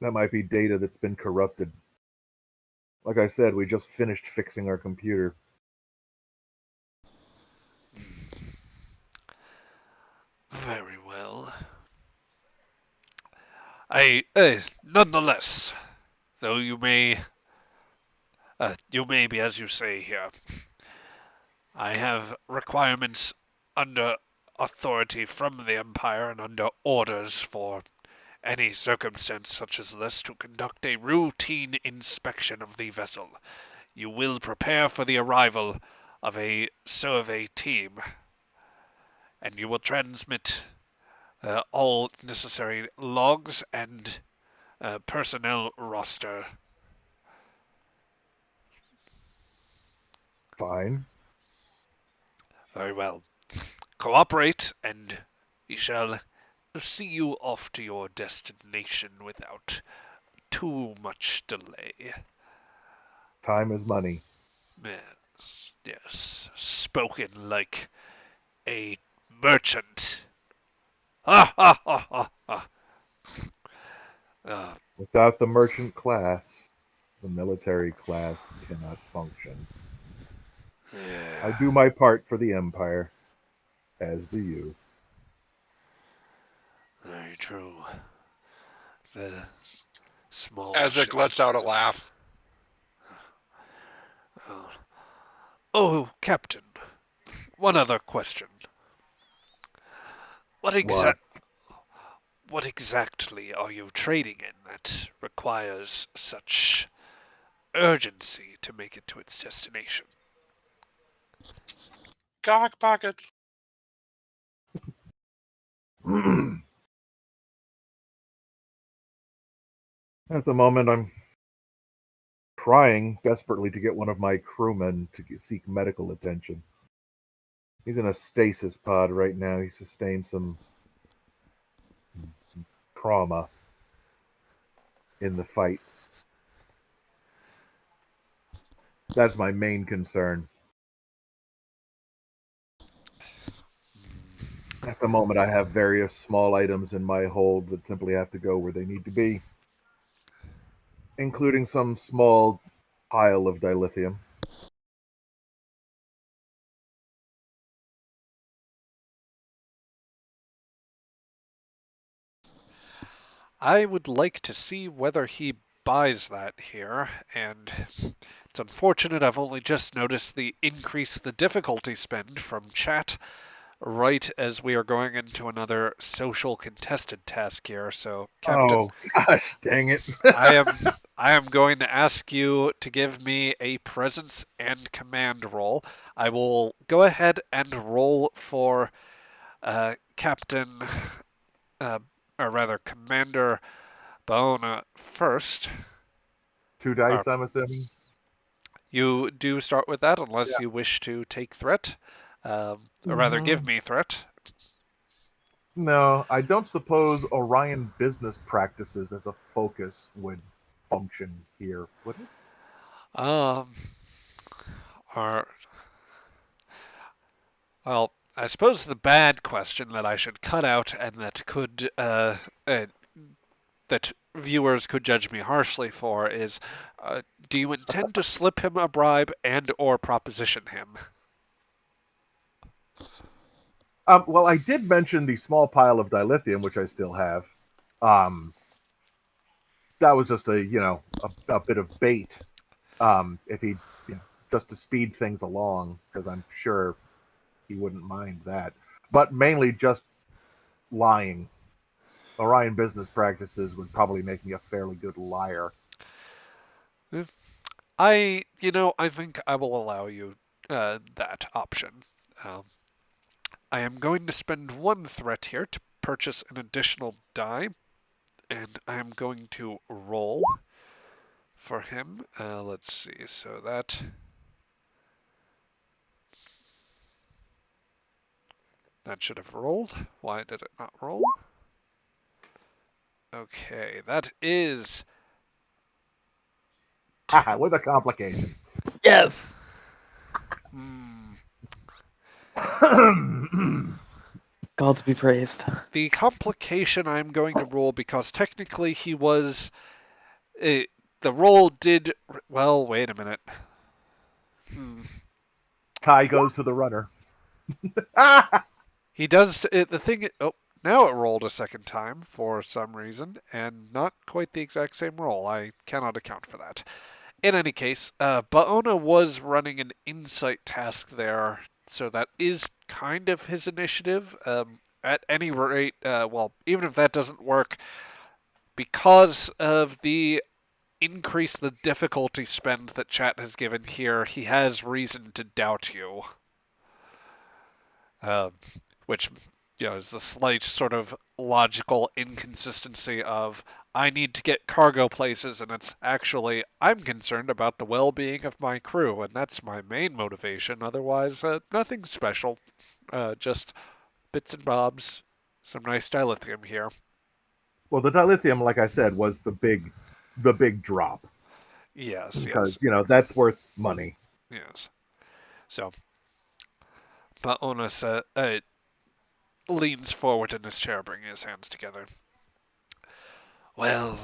That might be data that's been corrupted. Like I said, we just finished fixing our computer. Very well. Nonetheless, though you may be, as you say here, I have requirements under authority from the Empire and under orders for any circumstance such as this to conduct a routine inspection of the vessel. You will prepare for the arrival of a survey team, and you will transmit all necessary logs and personnel roster. Fine. Very well. Cooperate, and we shall see you off to your destination without too much delay. Time is money. Yes, yes. Spoken like a merchant. Ha ha ha ha ha. Without the merchant class, the military class cannot function. I do my part for the Empire, as do you. Very true. The small Ezek lets out a laugh. Oh, Captain, one other question. What exactly are you trading in that requires such urgency to make it to its destination? Cock pockets. At the moment, I'm trying desperately to get one of my crewmen to seek medical attention. He's in a stasis pod right now. He sustained some trauma in the fight. That's my main concern. At the moment, I have various small items in my hold that simply have to go where they need to be, including some small pile of dilithium. I would like to see whether he buys that here, and it's unfortunate I've only just noticed the the difficulty spend from chat right as we are going into another social contested task here. So, Captain, Oh, gosh, dang it. I am going to ask you to give me a presence and command roll. I will go ahead and roll for Captain, or rather Commander Baona first. 2 dice, I'm assuming? You do start with that unless Yeah. you wish to take threat, or rather give me threat. No, I don't suppose Orion business practices as a focus would function here, would it? Um, or well, I suppose the bad question that I should cut out and that could that viewers could judge me harshly for is, do you intend to slip him a bribe and or proposition him? Well, I did mention the small pile of dilithium, which I still have. That was just a bit of bait. If he, just to speed things along, because I'm sure he wouldn't mind that. But mainly just lying. Orion business practices would probably make me a fairly good liar. I think I will allow you that option. Um, I am going to spend one threat here to purchase an additional die, and I am going to roll for him. Let's see, so that should have rolled. Why did it not roll? Okay, that is With a complication. Yes. God be praised. The complication I'm going to roll because technically he was. The roll did. Well, wait a minute. Tie goes to the runner. He does. The thing. Oh, now it rolled a second time for some reason, and not quite the exact same roll. I cannot account for that. In any case, Baona was running an insight task there So that is kind of his initiative. At any rate, well, even if that doesn't work, because of the the difficulty spend that chat has given here, he has reason to doubt you. Uh, which is the slight sort of logical inconsistency of I need to get cargo places, and it's actually I'm concerned about the well-being of my crew, and that's my main motivation. Otherwise, nothing special, just bits and bobs, some nice dilithium here. Well, the dilithium, like I said, was the big drop Yes, because yes, that's worth money. yes. So, Maonas leans forward in his chair, bringing his hands together. Well,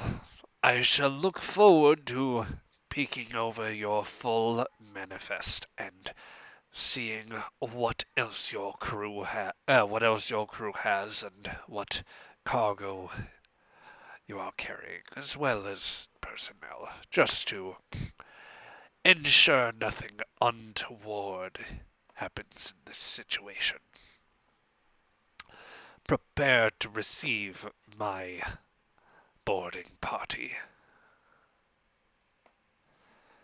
I shall look forward to peeking over your full manifest and seeing what else your crew has and what cargo you are carrying, as well as personnel, just to ensure nothing untoward happens in this situation. Prepare to receive my boarding party.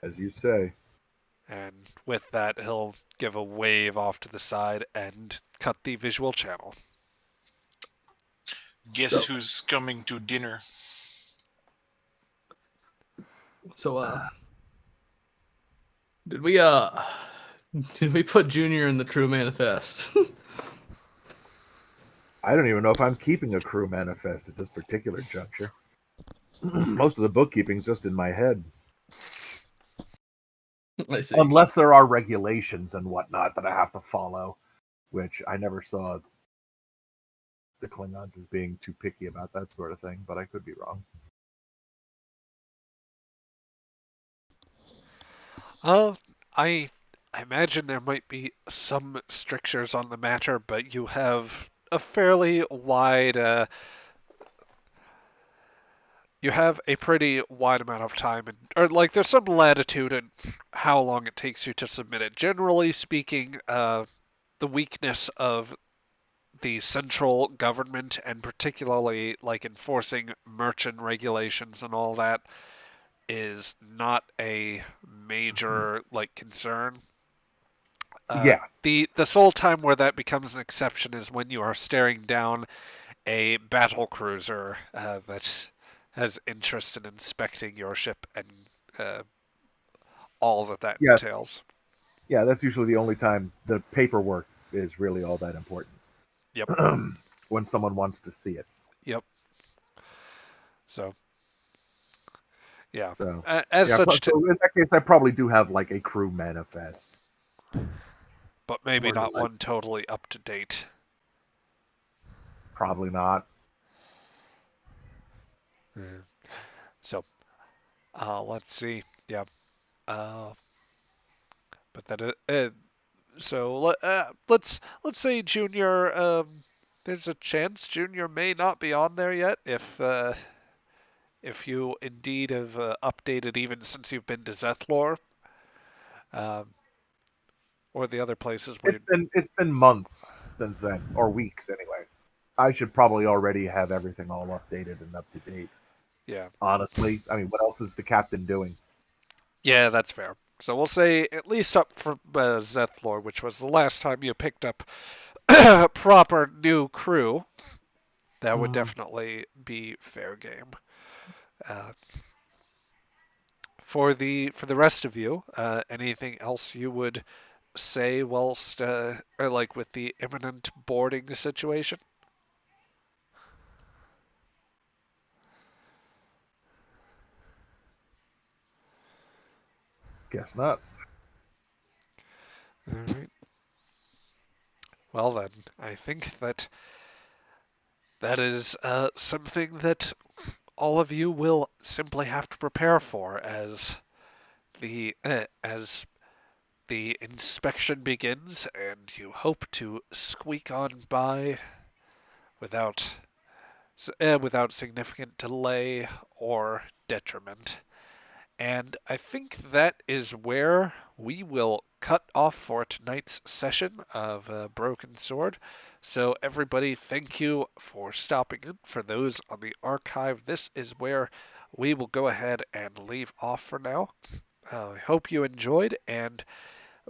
As you say. And with that, he'll give a wave off to the side and cut the visual channel. Guess who's coming to dinner? So, did we put Junior in the crew manifest? I don't even know if I'm keeping a crew manifest at this particular juncture. Most of the bookkeeping's just in my head. I see. Unless there are regulations and whatnot that I have to follow, which I never saw the Klingons as being too picky about that sort of thing, but I could be wrong. I imagine there might be some strictures on the matter, but you have a fairly wide you have a pretty wide amount of time, or like there's some latitude in how long it takes you to submit it. Generally speaking, the weakness of the central government, and particularly like enforcing merchant regulations and all that, is not a major like concern. Yeah. The sole time where that becomes an exception is when you are staring down a battle cruiser that has interest in inspecting your ship and all that Yeah. entails. Yeah, that's usually the only time the paperwork is really all that important. Yep. When someone wants to see it. Yep. So, yeah. So, As yeah, such, so in that case, I probably do have like a crew manifest. but maybe More than not one totally up to date. Probably not. So, let's see. Yeah. But that so let's say Junior. There's a chance Junior may not be on there yet if you indeed have updated even since you've been to Zethlor, um, or the other places where. It's been months since then, or weeks anyway. I should probably already have everything all updated and up to date. Yeah. Honestly, I mean, what else is the captain doing? Yeah, that's fair. So we'll say at least up for Zethlor, which was the last time you picked up proper new crew. That would definitely be fair game. Uh, for the rest of you, anything else you would say whilst or like with the imminent boarding situation? Guess not. All right. Well then, I think that is something that all of you will simply have to prepare for as the inspection begins, and you hope to squeak on by without without significant delay or detriment. And I think that is where we will cut off for tonight's session of Broken Sword. So, everybody, thank you for stopping in. For those on the archive, this is where we will go ahead and leave off for now. I hope you enjoyed, and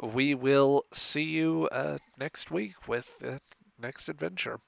we will see you next week with the next adventure.